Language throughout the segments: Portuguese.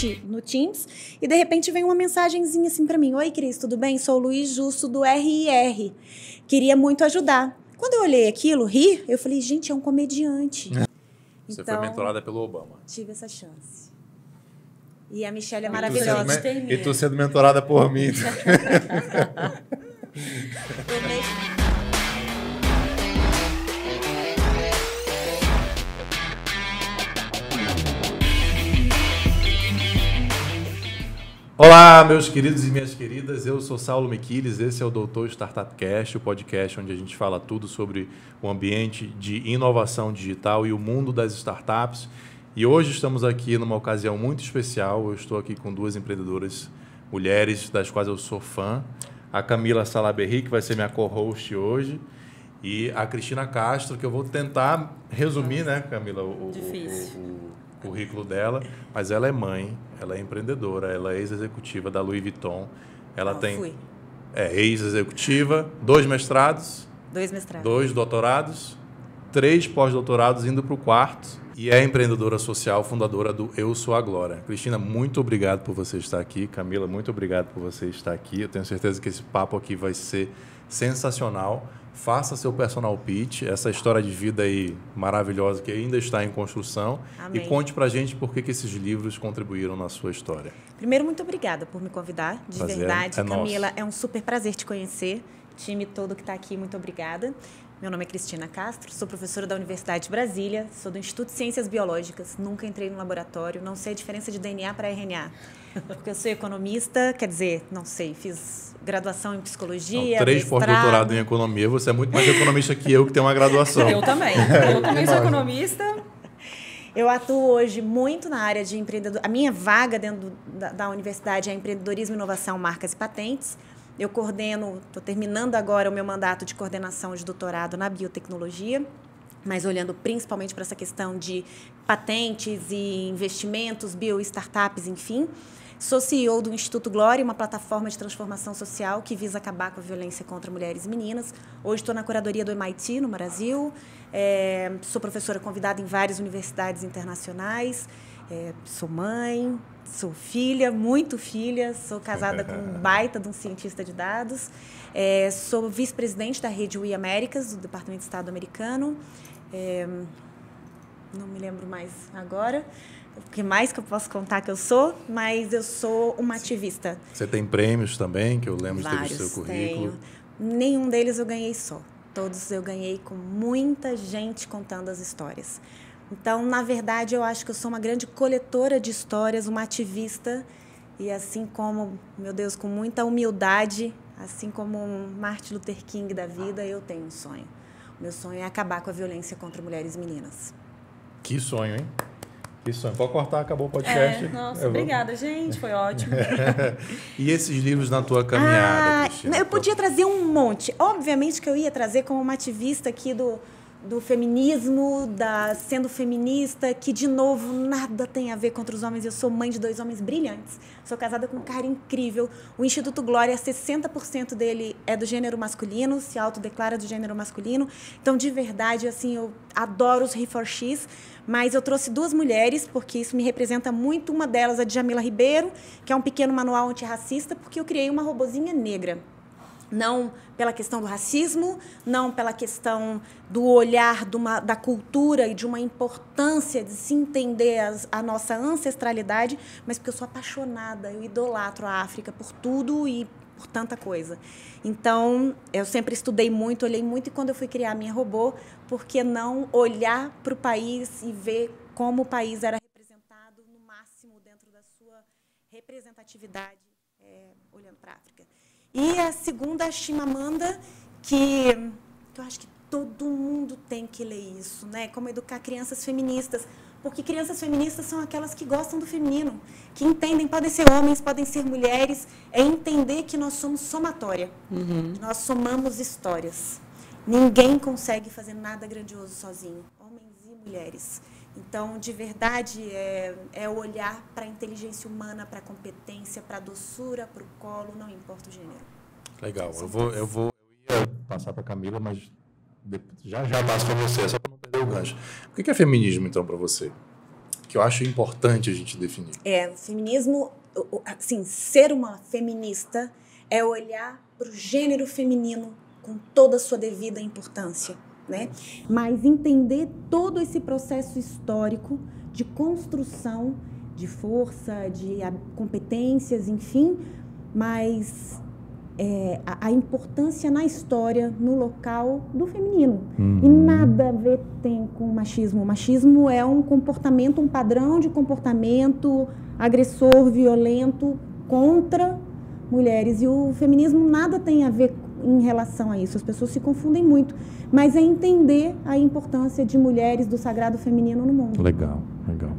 chat no Teams e de repente vem uma mensagenzinha assim para mim: Oi, Cris, tudo bem? Sou o Luiz Justo do RIR. Queria muito ajudar. Quando eu olhei aquilo, ri, eu falei, gente, é um comediante. Você então, foi mentorada pelo Obama. Tive essa chance. E a Michelle é maravilhosa. E tu sendo mentorada por mim. Olá, meus queridos e minhas queridas, eu sou Saulo Miquiles, esse é o Doutor Startup Cast, o podcast onde a gente fala tudo sobre o ambiente de inovação digital e o mundo das startups. E hoje estamos aqui numa ocasião muito especial, eu estou aqui com duas empreendedoras mulheres, das quais eu sou fã, a Camila Salaberry, que vai ser minha co-host hoje, e a Cristina Castro, que eu vou tentar resumir, né, Camila, o currículo dela, mas ela é mãe, ela é empreendedora, ela é ex-executiva da Louis Vuitton, ela é ex-executiva, 2 mestrados, 2 doutorados, 3 pós-doutorados indo para o 4º, e é empreendedora social, fundadora do Eu Sou a Glória. Cristina, muito obrigado por você estar aqui. Camila, muito obrigado por você estar aqui. Eu tenho certeza que esse papo aqui vai ser sensacional. Faça seu personal pitch, essa história de vida aí maravilhosa que ainda está em construção. Amém. E conte pra gente por que esses livros contribuíram na sua história. Primeiro, muito obrigada por me convidar, de prazer, verdade. Camila, nosso. É um super prazer te conhecer. Time todo que está aqui, muito obrigada. Meu nome é Cristina Castro, sou professora da Universidade de Brasília, sou do Instituto de Ciências Biológicas, nunca entrei no laboratório, não sei a diferença de DNA para RNA, porque eu sou economista, quer dizer, não sei, fiz graduação em psicologia, 3 pós-doutorado em economia, você é muito mais economista que eu, que tenho uma graduação. Eu também sou economista. Eu atuo hoje muito na área de empreendedorismo. A minha vaga dentro da universidade é empreendedorismo, inovação, marcas e patentes. Eu coordeno, estou terminando agora o meu mandato de coordenação de doutorado na biotecnologia, mas olhando principalmente para essa questão de patentes e investimentos, bio-startups, enfim. Sou CEO do Instituto Glória, uma plataforma de transformação social que visa acabar com a violência contra mulheres e meninas. Hoje estou na curadoria do MIT, no Brasil. Sou professora convidada em várias universidades internacionais. Sou mãe, sou filha, muito filha. Sou casada com um baita de um cientista de dados. Sou vice-presidente da rede We Americas, do Departamento de Estado americano. Não me lembro mais agora. O que mais que eu posso contar que eu sou, mas eu sou uma ativista. Você tem prêmios também, que eu lembro de ter visto seu currículo. Tenho. Nenhum deles eu ganhei só. Todos eu ganhei com muita gente contando as histórias. Então, na verdade, eu acho que eu sou uma grande coletora de histórias, uma ativista. E assim como, meu Deus, com muita humildade, assim como um Martin Luther King da vida, eu tenho um sonho. O meu sonho é acabar com a violência contra mulheres e meninas. Que sonho, hein? Que sonho. Pode cortar, acabou o podcast. Nossa, obrigada, gente. Foi ótimo. E esses livros na tua caminhada, Cristina? Eu podia trazer um monte. Obviamente que eu ia trazer como uma ativista aqui do feminismo, sendo feminista, que, de novo, nada tem a ver contra os homens. Eu sou mãe de 2 homens brilhantes. Sou casada com um cara incrível. O Instituto Glória, 60% dele é do gênero masculino, se autodeclara do gênero masculino. Então, de verdade, assim, eu adoro os He4X, mas eu trouxe 2 mulheres, porque isso me representa muito. Uma delas, a Djamila Ribeiro, que é um pequeno manual antirracista, porque eu criei uma robozinha negra. Não pela questão do racismo, não pela questão do olhar da cultura e de uma importância de se entender a nossa ancestralidade, mas porque eu sou apaixonada, eu idolatro a África por tudo e por tanta coisa. Então, eu sempre estudei muito, olhei muito, e quando eu fui criar a minha robô, por que não olhar para o país e ver como o país era representado no máximo dentro da sua representatividade, olhando para a África. E a segunda, a Chimamanda, que eu acho que todo mundo tem que ler isso, né? Como educar crianças feministas. Porque crianças feministas são aquelas que gostam do feminino, que entendem, podem ser homens, podem ser mulheres, é entender que nós somos somatória. Nós somamos histórias. Ninguém consegue fazer nada grandioso sozinho, homens e mulheres. Então, de verdade, é olhar para a inteligência humana, para a competência, para a doçura, para o colo, não importa o gênero. Legal. Eu ia passar para a Camila, mas já passo para você, só para não perder o gancho. O que é feminismo, então, para você? que eu acho importante a gente definir. O feminismo, assim, ser uma feminista é olhar para o gênero feminino com toda a sua devida importância, né? Mas entender todo esse processo histórico de construção de força, de competências, enfim, mas a importância na história, no local do feminino. E nada a ver tem com o machismo. O machismo é um comportamento, um padrão de comportamento agressor, violento contra mulheres. E o feminismo nada tem a ver em relação a isso. As pessoas se confundem muito. Mas é entender a importância de mulheres, do sagrado feminino no mundo. Legal, legal.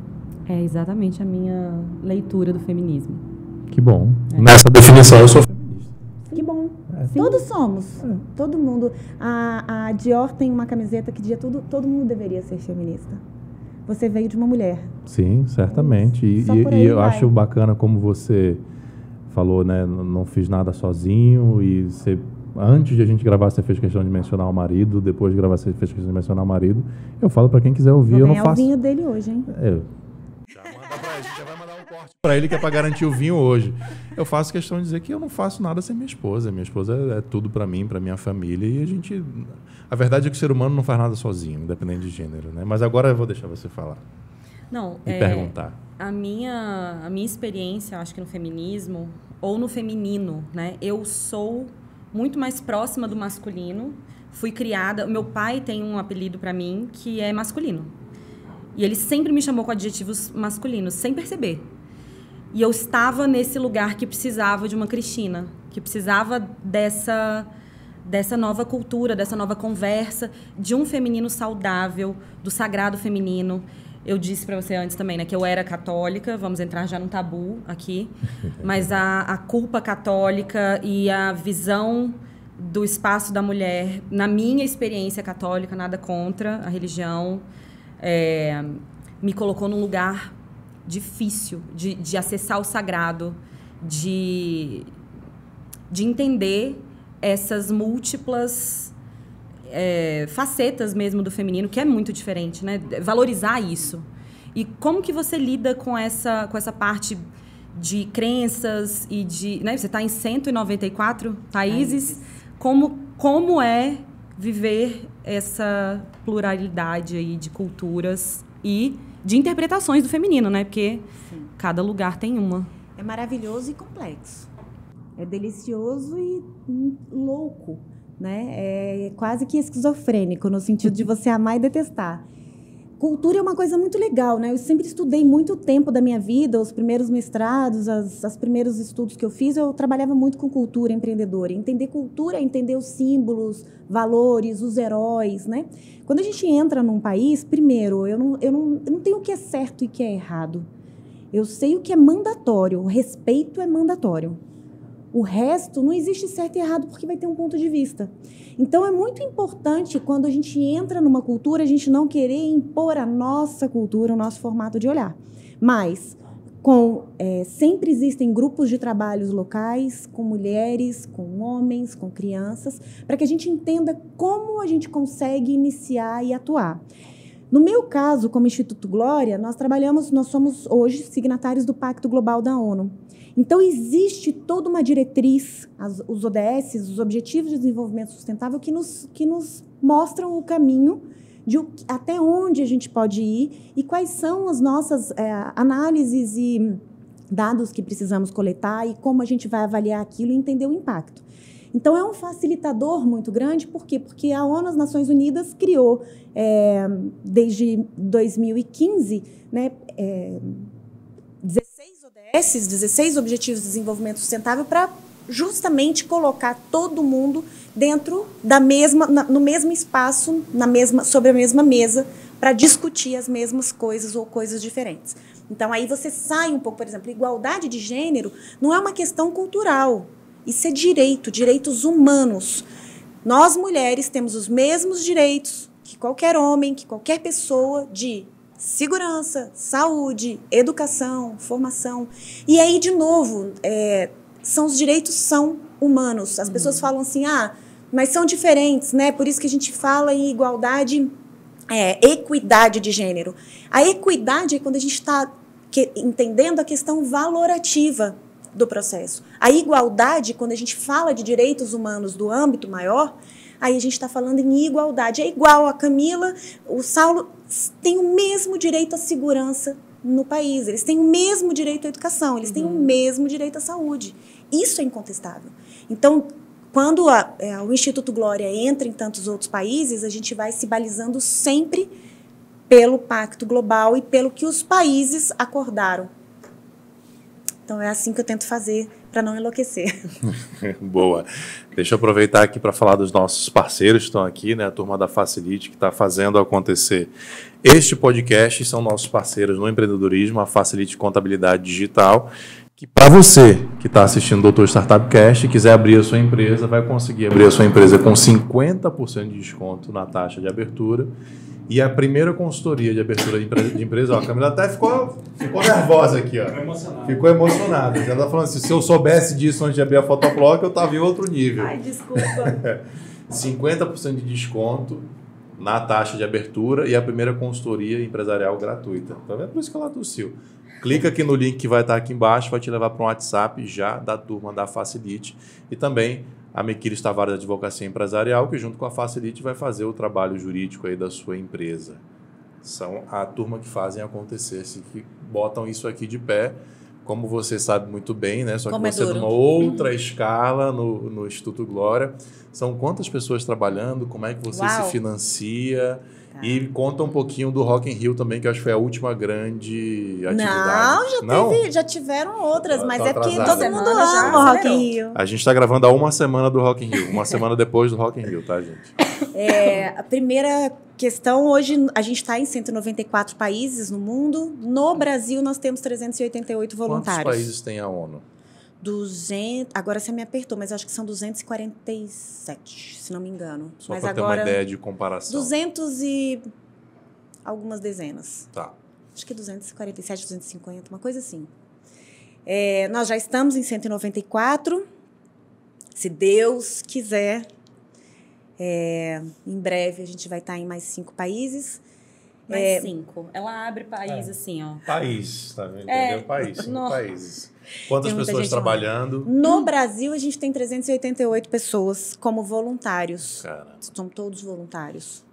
É exatamente a minha leitura do feminismo. Que bom. Nessa definição eu sou feminista. Que bom. Todos somos. Todo mundo. A Dior tem uma camiseta que dizia todo mundo deveria ser feminista. Você veio de uma mulher. Sim, certamente. E eu acho bacana como você falou, né? Não fiz nada sozinho. E você, antes de a gente gravar, você fez questão de mencionar o marido. Depois de gravar, você fez questão de mencionar o marido. Eu falo para quem quiser ouvir. Eu não faço. O vinho dele hoje, hein? A gente já vai mandar um corte para ele que é para garantir o vinho hoje. Eu faço questão de dizer que eu não faço nada sem minha esposa. Minha esposa é tudo para mim, para minha família. E a gente... A verdade é que o ser humano não faz nada sozinho, independente de gênero, né? Mas agora eu vou deixar você falar. Não, e perguntar. A minha experiência, acho que no feminismo, ou no feminino, né? Eu sou muito mais próxima do masculino. Fui criada... Meu pai tem um apelido para mim que é masculino. E ele sempre me chamou com adjetivos masculinos, sem perceber. E eu estava nesse lugar que precisava de uma Cristina, que precisava dessa nova cultura, dessa nova conversa, de um feminino saudável, do sagrado feminino. Eu disse para você antes também, né, que eu era católica, vamos entrar já num tabu aqui, mas a culpa católica e a visão do espaço da mulher, na minha experiência católica, nada contra a religião, me colocou num lugar difícil de acessar o sagrado, de entender essas múltiplas facetas mesmo do feminino, que é muito diferente, né? Valorizar isso. E como que você lida com essa parte de crenças e de... Né? Você está em 194 países. Como é viver essa pluralidade aí de culturas e de interpretações do feminino, né? Porque cada lugar tem uma. É maravilhoso e complexo. É delicioso e louco, né? É quase que esquizofrênico, no sentido de você amar e detestar. Cultura é uma coisa muito legal, né? Eu sempre estudei muito tempo da minha vida, os primeiros mestrados, os primeiros estudos que eu fiz, eu trabalhava muito com cultura empreendedora. Entender cultura é entender os símbolos, valores, os heróis, né? Quando a gente entra num país, primeiro, eu não tenho o que é certo e o que é errado. Eu sei o que é mandatório, o respeito é mandatório. O resto não existe certo e errado porque vai ter um ponto de vista. Então, é muito importante, quando a gente entra numa cultura, a gente não querer impor a nossa cultura, o nosso formato de olhar. Mas, sempre existem grupos de trabalhos locais, com mulheres, com homens, com crianças, para que a gente entenda como a gente consegue iniciar e atuar. No meu caso, como Instituto Glória, nós somos hoje signatários do Pacto Global da ONU. Então, existe toda uma diretriz, os ODS, os Objetivos de Desenvolvimento Sustentável, que nos mostram o caminho de até onde a gente pode ir e quais são as nossas análises e dados que precisamos coletar e como a gente vai avaliar aquilo e entender o impacto. Então, é um facilitador muito grande, por quê? Porque a ONU, as Nações Unidas, criou, desde 2015, né, 16 Objetivos de Desenvolvimento Sustentável para justamente colocar todo mundo dentro no mesmo espaço, sobre a mesma mesa, para discutir as mesmas coisas ou coisas diferentes. Então, aí você sai um pouco, por exemplo, igualdade de gênero não é uma questão cultural. Isso é direitos humanos. Nós, mulheres, temos os mesmos direitos que qualquer homem, que qualquer pessoa de segurança, saúde, educação, formação. E aí, de novo, os direitos são humanos. As pessoas falam assim, mas são diferentes, né? Por isso que a gente fala em igualdade equidade de gênero. A equidade é quando a gente está entendendo a questão valorativa do processo. A igualdade, quando a gente fala de direitos humanos do âmbito maior, aí a gente está falando em igualdade. É igual a Camila, o Saulo tem o mesmo direito à segurança no país, eles têm o mesmo direito à educação, eles têm o mesmo direito à saúde. Isso é incontestável. Então, quando o Instituto Glória entra em tantos outros países, a gente vai se balizando sempre pelo Pacto Global e pelo que os países acordaram. Então, é assim que eu tento fazer para não enlouquecer. Boa. Deixa eu aproveitar aqui para falar dos nossos parceiros que estão aqui, né? A turma da Facilite, que está fazendo acontecer este podcast. São nossos parceiros no empreendedorismo, a Facilite Contabilidade Digital. Que para você que está assistindo o Doutor Startup Cast e quiser abrir a sua empresa, vai conseguir abrir a sua empresa com 50% de desconto na taxa de abertura. E a primeira consultoria de abertura de empresa, ó, a Camila até ficou nervosa aqui, ó. Ficou emocionada. Ela está falando assim, se eu soubesse disso antes de abrir a Photoplock, eu estava em outro nível. Ai, desculpa. 50% de desconto na taxa de abertura e a primeira consultoria empresarial gratuita. Tá vendo? Por isso que ela tossiu. Clica aqui no link que vai estar aqui embaixo, vai te levar para um WhatsApp já da turma da Facilite. E também a Mequiles Tavares Advocacia Empresarial, que junto com a Facilite vai fazer o trabalho jurídico aí da sua empresa. São a turma que fazem acontecer, que botam isso aqui de pé, como você sabe muito bem, né? Só que você numa outra escala no Instituto Glória. São quantas pessoas trabalhando? Como é que você se financia? E conta um pouquinho do Rock in Rio também, que eu acho que foi a última grande atividade. Já tiveram outras, mas tá é porque atrasada. todo mundo ama o Rock in Rio. A gente está gravando há uma semana do Rock in Rio, uma semana depois do Rock in Rio, tá, gente? A primeira questão, hoje a gente está em 194 países no mundo. No Brasil, nós temos 388 voluntários. Quantos países tem a ONU? 200, agora você me apertou, mas acho que são 247, se não me engano. Só mas para ter uma ideia de comparação. 200 e algumas dezenas. Tá. Acho que 247, 250, uma coisa assim. Nós já estamos em 194. Se Deus quiser, em breve a gente vai estar em mais 5 países. Mais 5. Ela abre país assim, ó. País, tá vendo? Entendeu? País, 5 países. Quantas Tem muita pessoas gente trabalhando? No Brasil, a gente tem 388 pessoas como voluntários. Caramba. São todos voluntários.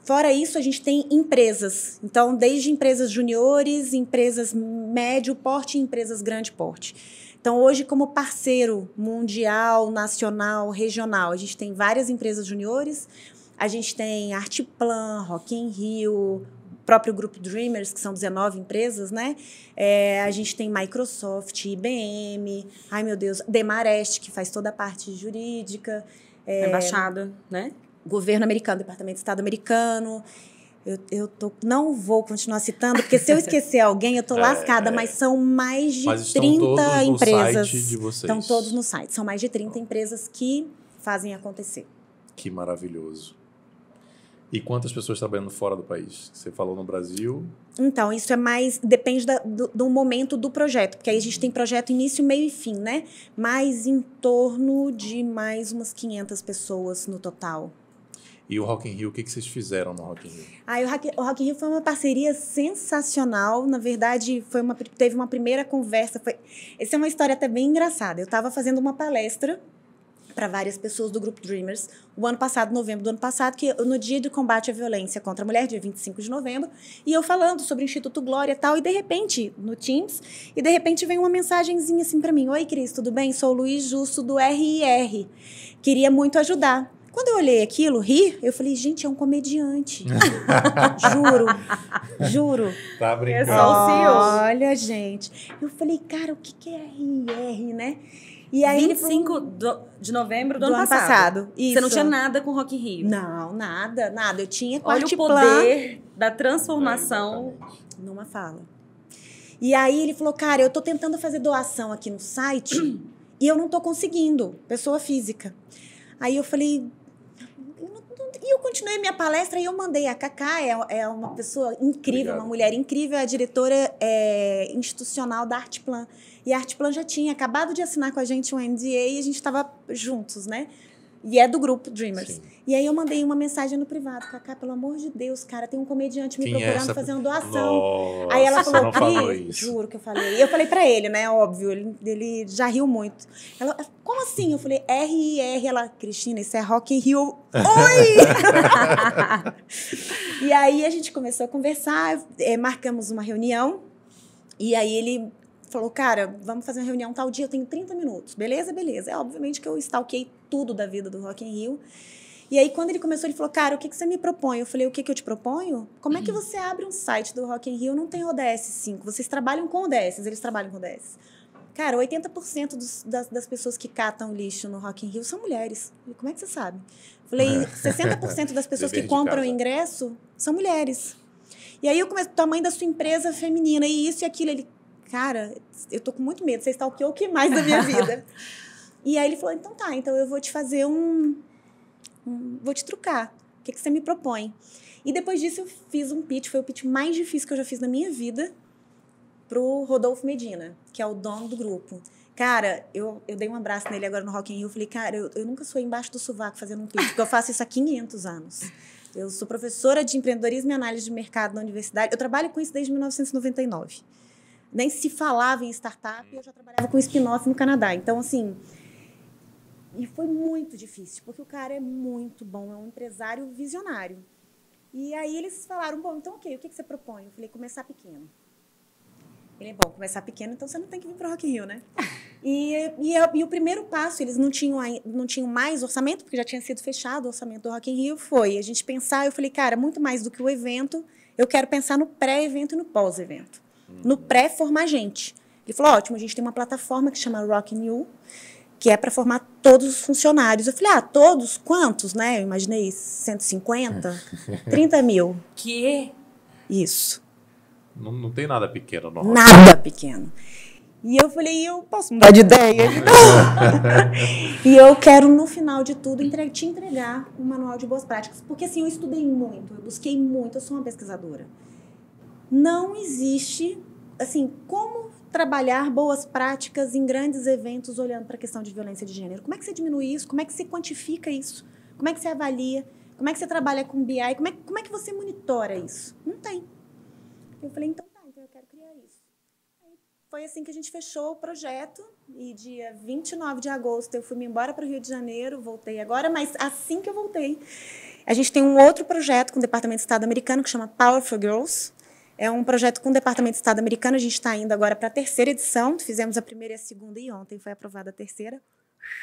Fora isso, a gente tem empresas. Então, desde empresas juniores, empresas médio porte e empresas grande porte. Então, hoje, como parceiro mundial, nacional, regional, a gente tem várias empresas juniores. A gente tem Artplan, Rock in Rio, próprio grupo Dreamers, que são 19 empresas, né? A gente tem Microsoft, IBM, ai meu Deus, Demarest, que faz toda a parte jurídica. Embaixada, né? Governo americano, Departamento de Estado americano. Não vou continuar citando, porque se eu esquecer alguém, eu tô lascada, mas são mais de 30 empresas. Site de vocês. Estão todos no site. São mais de 30 empresas que fazem acontecer. Que maravilhoso. E quantas pessoas trabalhando fora do país? Você falou no Brasil? Então, isso é mais... Depende do momento do projeto. Porque aí a gente tem projeto início, meio e fim, né? Mas em torno de mais umas 500 pessoas no total. E o Rock in Rio, o que vocês fizeram no Rock in Rio? O Rock in Rio foi uma parceria sensacional. Na verdade, teve uma primeira conversa. Essa é uma história até bem engraçada. Eu estava fazendo uma palestra para várias pessoas do grupo Dreamers, novembro do ano passado, no dia do combate à violência contra a mulher, dia 25 de novembro, e eu falando sobre o Instituto Glória e tal, e de repente, no Teams, vem uma mensagenzinha assim para mim: Oi, Cris, tudo bem? Sou o Luiz Justo do RIR. Queria muito ajudar. Quando eu olhei aquilo, eu falei, gente, é um comediante. Juro. Tá brincando. Olha, gente. Eu falei, cara, o que é RIR, né? E aí 25 de novembro do ano passado. Isso. Você não tinha nada com Rock in Rio? Não, nada. Eu tinha com Olha Artplan. o poder da transformação. Numa fala. E aí ele falou, cara, eu tô tentando fazer doação aqui no site e eu não tô conseguindo, pessoa física. Aí eu falei... E eu continuei minha palestra e eu mandei. A Cacá é uma pessoa incrível, uma mulher incrível, é a diretora institucional da Artplan. E a Artplan já tinha acabado de assinar com a gente um NDA e a gente estava juntos, né? E é do grupo Dreamers. Sim. E aí eu mandei uma mensagem no privado. Cacá, pelo amor de Deus, cara, tem um comediante me Quem é procurando essa? fazendo doação. Nossa, aí ela você falou, não falou Cris, isso. juro que eu falei. E eu falei pra ele, né, óbvio, ele já riu muito. Ela, como assim? Eu falei, R-I-R. Ela, Cristina, isso é Rock in Rio. Oi! E aí a gente começou a conversar, marcamos uma reunião. E aí ele falou, cara, vamos fazer uma reunião tal dia, eu tenho 30 minutos. Beleza, beleza. Obviamente que eu stalkeei tudo da vida do Rock in Rio. E aí, quando ele começou, ele falou, cara, o que você me propõe? Eu falei, o que eu te proponho? Como é que você abre um site do Rock in Rio, não tem ODS 5? Vocês trabalham com ODS, eles trabalham com ODS. Cara, 80% das pessoas que catam lixo no Rock in Rio são mulheres. Eu falei, como é que você sabe? Eu falei, 60% das pessoas que compram ingresso são mulheres. E aí eu comecei, tamanho da sua empresa é feminina, e isso e aquilo. Ele, cara, eu tô com muito medo, você stalkeou o que mais da minha vida? E aí ele falou, então tá, então eu vou te fazer vou te trucar. O que você me propõe? E depois disso eu fiz um pitch, foi o pitch mais difícil que eu já fiz na minha vida, pro Rodolfo Medina, que é o dono do grupo. Cara, eu dei um abraço nele agora no Rock in Rio, eu falei, cara, eu nunca sou embaixo do sovaco fazendo um pitch, porque eu faço isso há 500 anos. Eu sou professora de empreendedorismo e análise de mercado na universidade. Eu trabalho com isso desde 1999. Nem se falava em startup, eu já trabalhava com spin-off no Canadá. Então, assim... E foi muito difícil, porque o cara é muito bom, é um empresário visionário. E aí eles falaram, bom, então ok, o que você propõe? Eu falei, começar pequeno. Ele é bom, começar pequeno, então você não tem que vir para o Rock in Rio, né? E o primeiro passo, eles não tinham mais orçamento, porque já tinha sido fechado o orçamento do Rock in Rio, foi a gente pensar, eu falei, cara, muito mais do que o evento, eu quero pensar no pré-evento e no pós-evento. No pré, formar gente. Ele falou, ótimo, a gente tem uma plataforma que chama Rock in Rio, que é para formar todos os funcionários. Eu falei, todos? Quantos, né? Eu imaginei 150, 30 mil. Que? Isso. Não tem nada pequeno, não. Nada pequeno. E eu falei, eu posso mudar de ideia? E eu quero, no final de tudo, te entregar um manual de boas práticas. Porque, assim, eu estudei muito, eu busquei muito, eu sou uma pesquisadora. Não existe, assim, como trabalhar boas práticas em grandes eventos olhando para a questão de violência de gênero. Como é que você diminui isso? Como é que você quantifica isso? Como é que você avalia? Como é que você trabalha com BI? Como é que você monitora isso? Não tem. Eu falei, então tá, então eu quero criar isso. Aí foi assim que a gente fechou o projeto e dia 29 de agosto eu fui embora para o Rio de Janeiro, voltei agora, mas assim que eu voltei, a gente tem um outro projeto com o Departamento de Estado americano que chama Power for Girls. É um projeto com o Departamento de Estado americano. A gente está indo agora para a 3ª edição. Fizemos a 1ª e a 2ª e ontem foi aprovada a 3ª.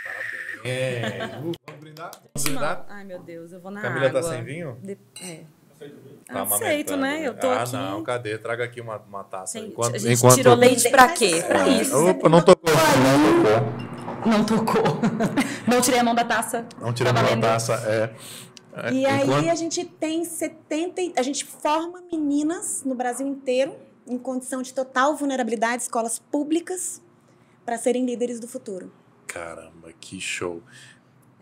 Parabéns. Vamos brindar? Vamos brindar? Ai, meu Deus, eu vou na Camila água. tá sem vinho? Tá aceito, né? Eu tô aqui. Não, cadê? Traga aqui uma taça. A gente tirou leite pra quê? Pra isso. Opa, não tocou. Não tocou. Não tirei a mão da taça. Não tirei a mão da taça, E aí a gente tem a gente forma meninas no Brasil inteiro em condição de total vulnerabilidade, escolas públicas, para serem líderes do futuro. Caramba, que show.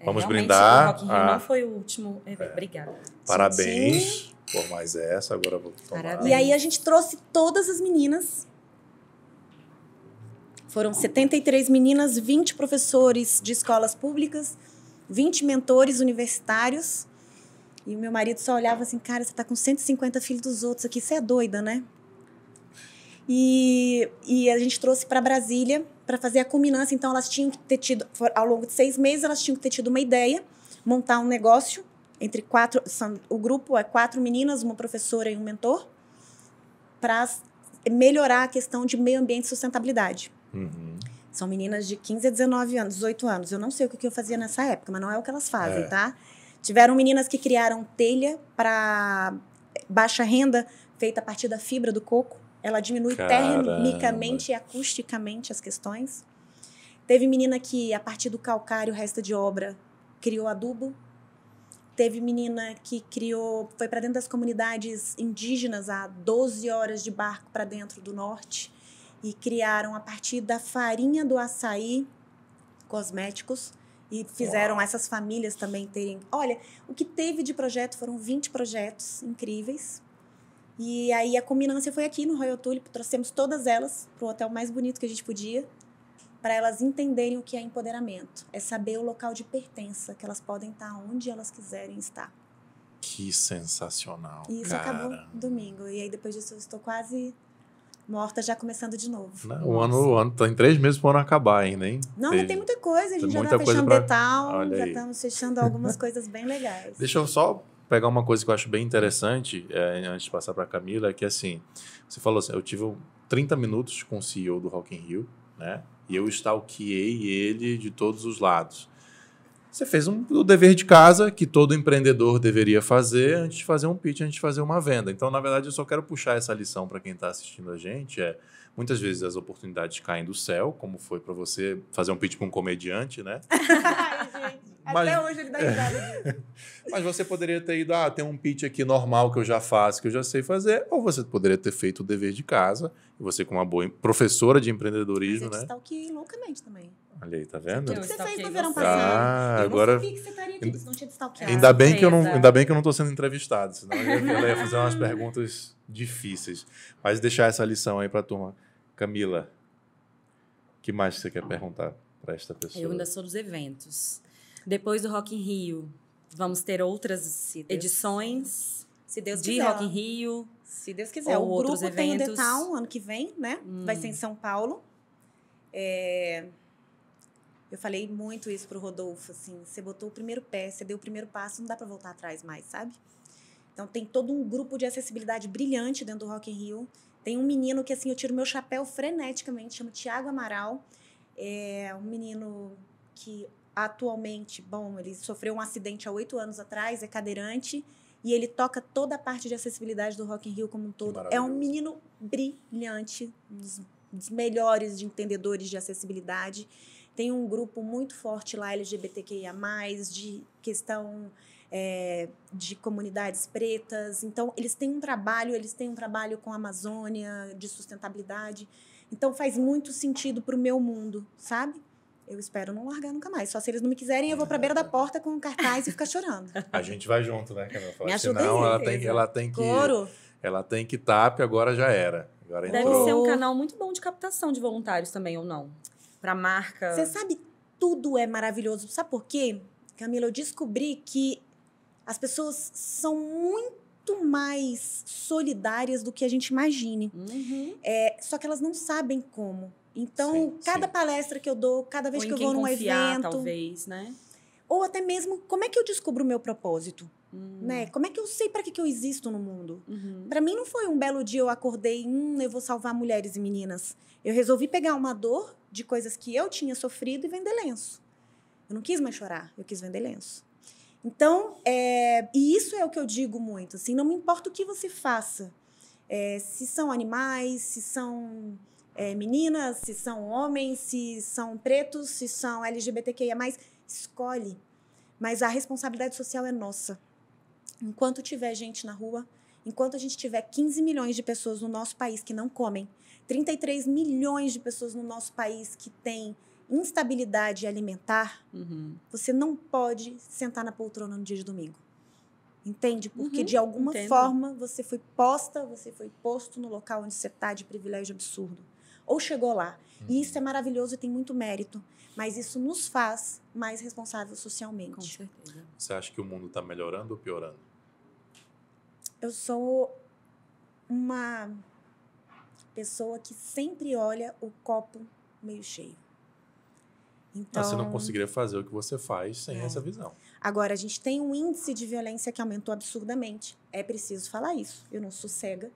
Vamos Realmente, brindar. O Rock in Rio não foi o último. Obrigada. Parabéns por mais essa. Agora eu vou tomar. E aí a gente trouxe todas as meninas. Foram 73 meninas, 20 professores de escolas públicas, 20 mentores universitários. E o meu marido só olhava assim, cara, você tá com 150 filhos dos outros aqui, você é doida, né? E a gente trouxe para Brasília para fazer a culminância. Então, elas tinham que ter tido, ao longo de 6 meses, elas tinham que ter tido uma ideia, montar um negócio entre 4... O grupo é 4 meninas, uma professora e um mentor, para melhorar a questão de meio ambiente e sustentabilidade. Uhum. São meninas de 15 a 19 anos, 18 anos. Eu não sei o que eu fazia nessa época, mas não é o que elas fazem, tá? Tiveram meninas que criaram telha para baixa renda, feita a partir da fibra do coco. Ela diminui termicamente e acusticamente as questões. Teve menina que, a partir do calcário, resta de obra, criou adubo. Teve menina que foi para dentro das comunidades indígenas, a 12 horas de barco para dentro do norte, e criaram, a partir da farinha do açaí, cosméticos. E fizeram essas famílias também terem... Olha, o que teve de projeto foram 20 projetos incríveis. E aí a culminância foi aqui no Royal Tulip. Trouxemos todas elas para o hotel mais bonito que a gente podia. para elas entenderem o que é empoderamento. É saber o local de pertença, que elas podem estar onde elas quiserem estar. Que sensacional, E isso cara. acabou domingo. E aí, depois disso, eu estou quase morta, já começando de novo. Não, o ano tá em 3 meses para o ano acabar ainda, hein? Não, ainda tem muita coisa. A gente já muita está coisa fechando pra- detal, Olha já aí. estamos fechando algumas coisas bem legais. Deixa eu só pegar uma coisa que eu acho bem interessante, antes de passar para a Camila, que assim, você falou assim, eu tive 30 minutos com o CEO do Rock in Rio, né? E eu stalkeei ele de todos os lados. Você fez o dever de casa que todo empreendedor deveria fazer antes de fazer um pitch, antes de fazer uma venda. Então, na verdade, eu só quero puxar essa lição para quem está assistindo a gente. Muitas vezes as oportunidades caem do céu, como foi para você fazer um pitch para um comediante, né? Ai, gente, até hoje ele dá risada disso. Mas você poderia ter ido, tem um pitch aqui normal que eu já faço, que eu já sei fazer, ou você poderia ter feito o dever de casa, e você com uma boa professora de Mas empreendedorismo, eu te né? stalkeei loucamente também. Olha aí, tá vendo? O que você fez no verão você. passado? Eu Agora... não sabia que você estaria aqui, não tinha te stalkeado. Ainda bem que eu certeza. não estou sendo entrevistado, senão ela ia fazer umas perguntas difíceis. Mas deixar essa lição aí para a turma. Camila, o que mais você quer perguntar para esta pessoa? Eu ainda sou dos eventos. Depois do Rock in Rio, vamos ter outras edições Se Deus de quiser. Rock in Rio. Se Deus quiser. Ou O outros grupo tem o eventos. Detal ano que vem, né? Vai ser em São Paulo. Eu falei muito isso pro Rodolfo, assim, você botou o primeiro pé, você deu o primeiro passo, não dá para voltar atrás mais, sabe? Então tem todo um grupo de acessibilidade brilhante dentro do Rock in Rio. Tem um menino que, assim, eu tiro meu chapéu freneticamente, chama Thiago Amaral. É um menino que atualmente, ele sofreu um acidente há 8 anos atrás, é cadeirante, e ele toca toda a parte de acessibilidade do Rock in Rio como um todo. É um menino brilhante, um dos melhores de entendedores de acessibilidade. Tem um grupo muito forte lá, LGBTQIA+, de questão de comunidades pretas. Então, eles têm um trabalho com a Amazônia, de sustentabilidade. Então, faz muito sentido para o meu mundo, sabe? Eu espero não largar nunca mais. Só se eles não me quiserem, eu vou para a beira da porta com um cartaz e ficar chorando. A gente vai junto, né, Camila? Me ajuda Senão aí, ela tem que TAP, agora já era. Agora Deve entrou. ser um canal muito bom de captação de voluntários também, ou não? Para marca. Você sabe, tudo é maravilhoso. Sabe por quê, Camila? Eu descobri que as pessoas são muito mais solidárias do que a gente imagine. Só que elas não sabem como. Então, cada palestra que eu dou, cada vez ou que eu em quem vou num confiar, evento... talvez, né? Ou até mesmo, como é que eu descubro o meu propósito? Né? Como é que eu sei para que eu existo no mundo? Para mim, não foi um belo dia eu acordei, eu vou salvar mulheres e meninas. Eu resolvi pegar uma dor de coisas que eu tinha sofrido e vender lenço. Eu não quis mais chorar, eu quis vender lenço. Então, e isso é o que eu digo muito, assim, não me importa o que você faça. Se são animais, se são meninas, se são homens, se são pretos, se são LGBTQIA+, escolhe. Mas a responsabilidade social é nossa. Enquanto tiver gente na rua, enquanto a gente tiver 15 milhões de pessoas no nosso país que não comem, 33 milhões de pessoas no nosso país que têm instabilidade alimentar, você não pode sentar na poltrona no dia de domingo. Entende? Porque, de alguma forma, você foi posto no local onde você está de privilégio absurdo. Ou chegou lá. E isso é maravilhoso e tem muito mérito. Mas isso nos faz mais responsáveis socialmente. Com certeza. Você acha que o mundo está melhorando ou piorando? Eu sou uma pessoa que sempre olha o copo meio cheio. Então, você não conseguiria fazer o que você faz sem essa visão. Agora, a gente tem um índice de violência que aumentou absurdamente. É preciso falar isso. Eu não sou cega.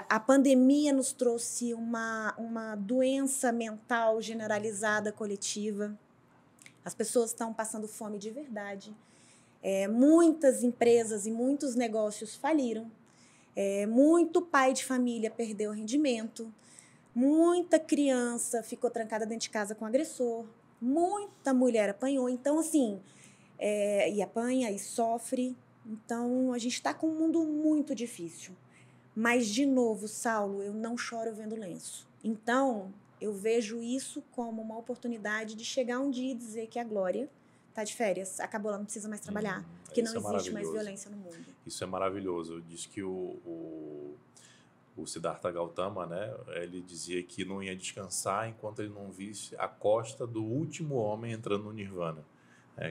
A pandemia nos trouxe uma doença mental generalizada, coletiva. As pessoas estão passando fome de verdade. Muitas empresas e muitos negócios faliram. Muito pai de família perdeu o rendimento. Muita criança ficou trancada dentro de casa com agressor. Muita mulher apanhou. Então, assim, e apanha e sofre. Então, a gente está com um mundo muito difícil. Mas, de novo, Saulo, eu não choro vendo lenço. Então, eu vejo isso como uma oportunidade de chegar um dia e dizer que a Glória está de férias, acabou, ela não precisa mais trabalhar, que não existe mais violência no mundo. Isso é maravilhoso. Diz que o Siddhartha Gautama, né? Ele dizia que não ia descansar enquanto ele não visse a costa do último homem entrando no Nirvana.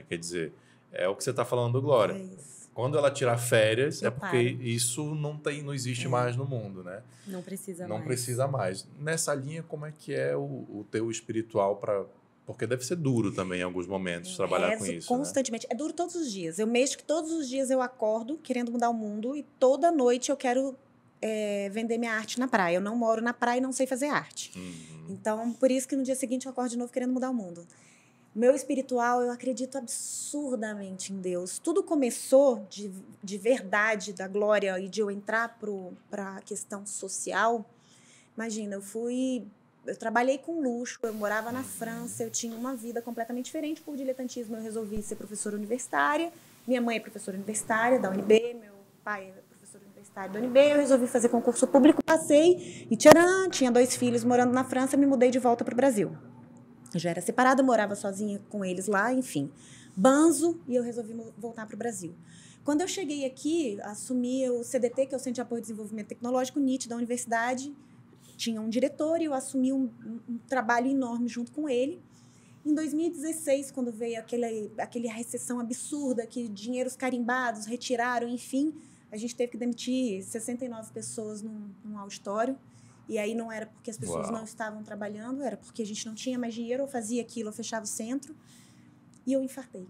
Quer dizer, é o que você está falando, Glória. É isso. Quando ela tirar férias, Eu é porque paro. isso não existe mais no mundo, né? Não precisa Não mais. precisa mais. Nessa linha, como é que é o teu espiritual para... Porque deve ser duro também em alguns momentos trabalhar com isso, constantemente. Né? É duro todos os dias. Eu mexo que todos os dias eu acordo querendo mudar o mundo e toda noite eu quero vender minha arte na praia. Eu não moro na praia e não sei fazer arte. Então, por isso que no dia seguinte eu acordo de novo querendo mudar o mundo. Meu espiritual, eu acredito absurdamente em Deus. Tudo começou de verdade, da glória, e de eu entrar para a questão social. Imagina, eu trabalhei com luxo, eu morava na França, eu tinha uma vida completamente diferente. Por diletantismo, eu resolvi ser professora universitária. Minha mãe é professora universitária da UNB, meu pai é professor universitário da UNB. Eu resolvi fazer concurso público, passei e tcharam, tinha 2 filhos morando na França, me mudei de volta para o Brasil. Eu já era separada, morava sozinha com eles lá, enfim. Banzo, e eu resolvi voltar para o Brasil. Quando eu cheguei aqui, assumi o CDT, que é o Centro de Apoio ao Desenvolvimento Tecnológico, NIT, da universidade. Tinha um diretor e eu assumi um trabalho enorme junto com ele. Em 2016, quando veio aquela recessão absurda, que dinheiros carimbados retiraram, enfim, a gente teve que demitir 69 pessoas num auditório. E aí não era porque as pessoas não estavam trabalhando, era porque a gente não tinha mais dinheiro, eu fazia aquilo, eu fechava o centro. E eu infartei.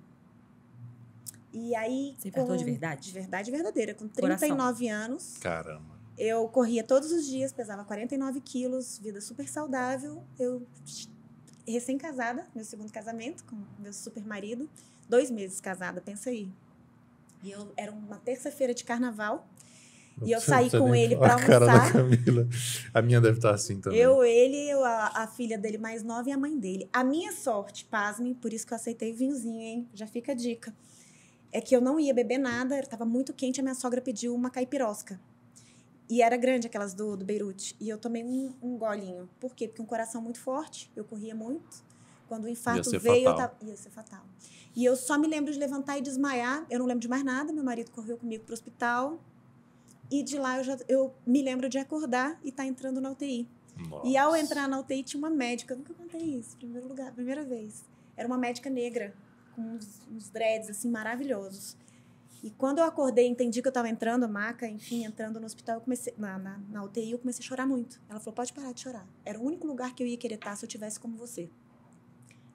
E aí... Você infartou de verdade? De verdade verdadeira. Com 39 anos... Caramba. Eu corria todos os dias, pesava 49 quilos, vida super saudável. Eu, recém-casada, meu segundo casamento, com meu super marido. 2 meses casada, pensa aí. E era uma terça-feira de carnaval. E eu saí com ele para almoçar. A cara da Camila. A minha deve estar assim também. A filha dele mais nova e a mãe dele. A minha sorte, pasmem, por isso que eu aceitei vinhozinho, hein? Já fica a dica. É que eu não ia beber nada, estava muito quente, a minha sogra pediu uma caipirosca. E era grande, aquelas do Beirute. E eu tomei um golinho. Por quê? Porque um coração muito forte, eu corria muito. Quando o infarto veio, ia ser fatal. E eu só me lembro de levantar e desmaiar. Eu não lembro de mais nada. Meu marido correu comigo para o hospital. E de lá eu me lembro de acordar e estar entrando na UTI. Nossa. E ao entrar na UTI tinha uma médica. Eu nunca contei isso, primeira vez. Era uma médica negra, com uns dreads assim, maravilhosos. E quando eu acordei, entendi que eu estava entrando, maca, enfim, entrando no hospital, eu comecei, na UTI, eu comecei a chorar muito. Ela falou, pode parar de chorar. Era o único lugar que eu ia querer estar se eu tivesse como você.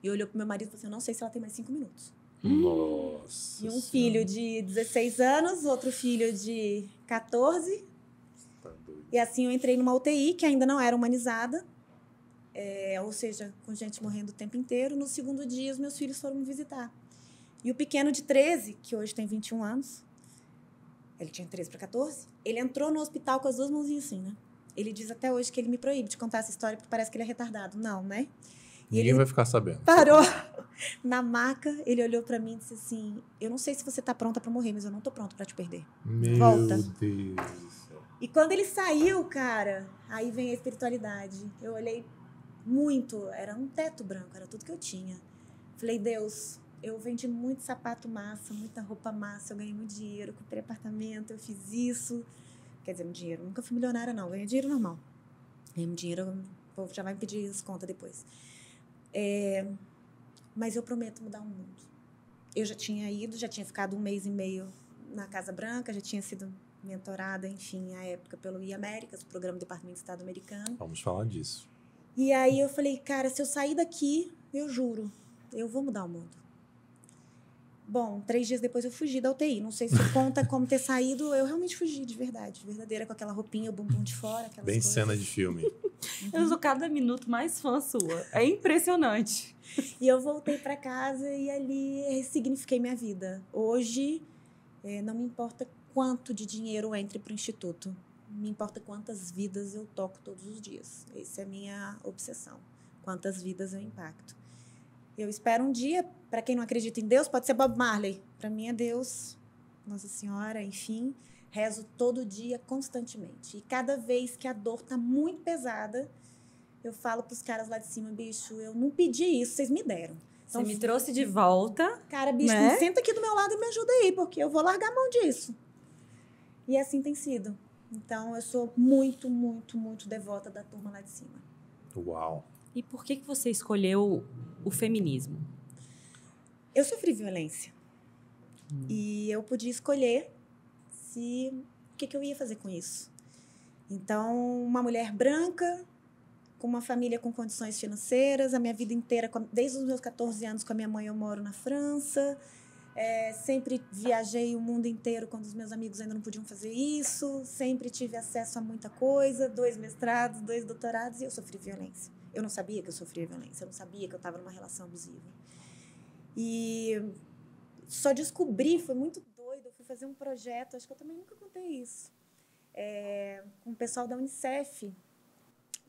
E olhou pro meu marido e falou assim, eu não sei se ela tem mais 5 minutos. Nossa. E um filho de 16 anos, outro filho de 14. Tá doido. E assim eu entrei numa UTI que ainda não era humanizada. Ou seja, com gente morrendo o tempo inteiro. No segundo dia, os meus filhos foram me visitar. E o pequeno de 13, que hoje tem 21 anos, ele tinha 13 para 14, ele entrou no hospital com as 2 mãozinhas assim, né? Ele diz até hoje que ele me proíbe de contar essa história porque parece que ele é retardado. Não, né? E Ninguém vai ficar sabendo. Parou na maca, ele olhou para mim e disse assim, eu não sei se você tá pronta para morrer, mas eu não tô pronto para te perder. Volta. Meu Deus do céu. E quando ele saiu, cara, aí vem a espiritualidade. Eu olhei muito, era um teto branco, era tudo que eu tinha. Falei, Deus... Eu vendi muito sapato massa, muita roupa massa, eu ganhei muito dinheiro, comprei apartamento, eu fiz isso. Quer dizer, muito dinheiro, nunca fui milionária não, ganhei dinheiro normal. Ganhei muito dinheiro, o povo já vai me pedir as contas depois. Mas eu prometo mudar o mundo. Eu já tinha ficado 1 mês e meio na Casa Branca, já tinha sido mentorada, enfim, à época pelo IAméricas, o Programa do Departamento de Estado americano. Vamos falar disso. E aí eu falei, cara, se eu sair daqui, eu juro, eu vou mudar o mundo. Bom, 3 dias depois eu fugi da UTI. Não sei se conta como ter saído. Eu realmente fugi, de verdade. Verdadeira, com aquela roupinha, o bumbum de fora. Aquelas Bem coisas. cena de filme. Eu sou cada minuto mais fã sua. É impressionante. E eu voltei para casa e ali ressignifiquei minha vida. Hoje, não me importa quanto de dinheiro entre para o Instituto. Me importa quantas vidas eu toco todos os dias. Essa é a minha obsessão. Quantas vidas eu impacto. Eu espero um dia, para quem não acredita em Deus, pode ser Bob Marley. Para mim é Deus, Nossa Senhora, enfim. Rezo todo dia, constantemente. E cada vez que a dor tá muito pesada, eu falo pros caras lá de cima, bicho, eu não pedi isso, vocês me deram. Então, você me trouxe de volta. Cara, bicho, né? senta aqui do meu lado e me ajuda aí, porque eu vou largar a mão disso. E assim tem sido. Então, eu sou muito, muito, muito devota da turma lá de cima. Uau. E por que você escolheu o feminismo? Eu sofri violência. E eu podia escolher o que eu ia fazer com isso. Então, uma mulher branca, com uma família com condições financeiras, a minha vida inteira, desde os meus 14 anos com a minha mãe, eu moro na França. Sempre viajei o mundo inteiro quando os meus amigos ainda não podiam fazer isso. Sempre tive acesso a muita coisa, 2 mestrados, 2 doutorados, e eu sofri violência. Eu não sabia que eu sofria violência, eu não sabia que eu estava numa relação abusiva. E só descobri, foi muito doido, eu fui fazer um projeto, acho que eu também nunca contei isso, com o pessoal da Unicef.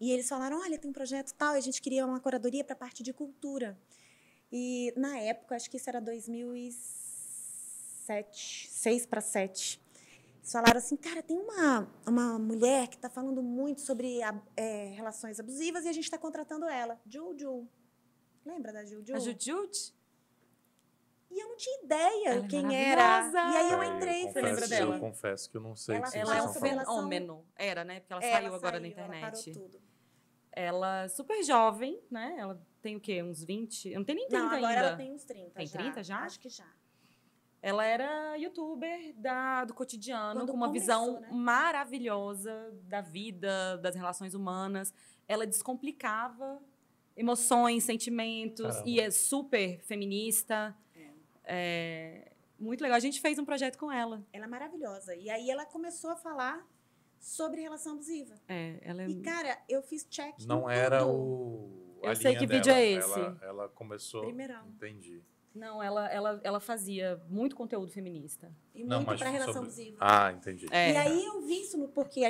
E eles falaram, olha, tem um projeto tal, e a gente queria uma curadoria para a parte de cultura. E, na época, acho que isso era 2007, 6 para 7. Eles falaram assim, cara, tem uma mulher que está falando muito sobre relações abusivas e a gente está contratando ela, Juju. Lembra da Juju? A Jujut? E eu não tinha ideia Ela é quem era. maravilhosa. E aí eu entrei, Você lembra dela? Eu confesso que eu não sei o que vocês Ela é um estão falando. fenômeno. Era, né? Porque ela saiu agora na Ela internet. parou tudo. Ela é super jovem, né? Ela tem o quê? Uns 20? Eu não tenho nem 30 Não, agora ainda. ela tem uns 30 Tem já. 30 já? Acho que já. Ela era youtuber do cotidiano, Quando com uma começou, visão né? maravilhosa da vida, das relações humanas. Ela descomplicava emoções, sentimentos, Caramba. e é super feminista. Muito legal. A gente fez um projeto com ela. Ela é maravilhosa. E aí ela começou a falar sobre relação abusiva. Ela é... E, cara, eu fiz check Não em era tudo. a Eu sei linha que vídeo dela. é esse. Ela começou... Primeirão. Entendi. Não, ela fazia muito conteúdo feminista. E Não, muito mas para relação sobre- abusiva. Ah, entendi. É. E aí eu vi isso porque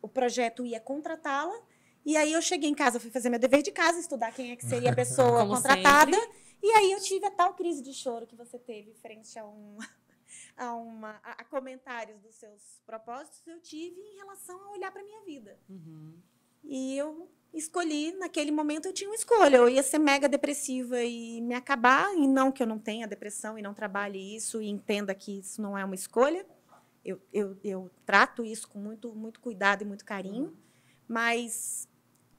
o projeto ia contratá-la. E aí eu cheguei em casa, fui fazer meu dever de casa, estudar quem é que seria a pessoa Como contratada. sempre. E aí eu tive a tal crise de choro que você teve frente a comentários dos seus propósitos, eu tive em relação a olhar para minha vida. Uhum. E eu escolhi, naquele momento eu tinha uma escolha, eu ia ser mega depressiva e me acabar, e não que eu não tenha depressão e não trabalhe isso e entenda que isso não é uma escolha. Eu trato isso com muito, muito cuidado e muito carinho, mas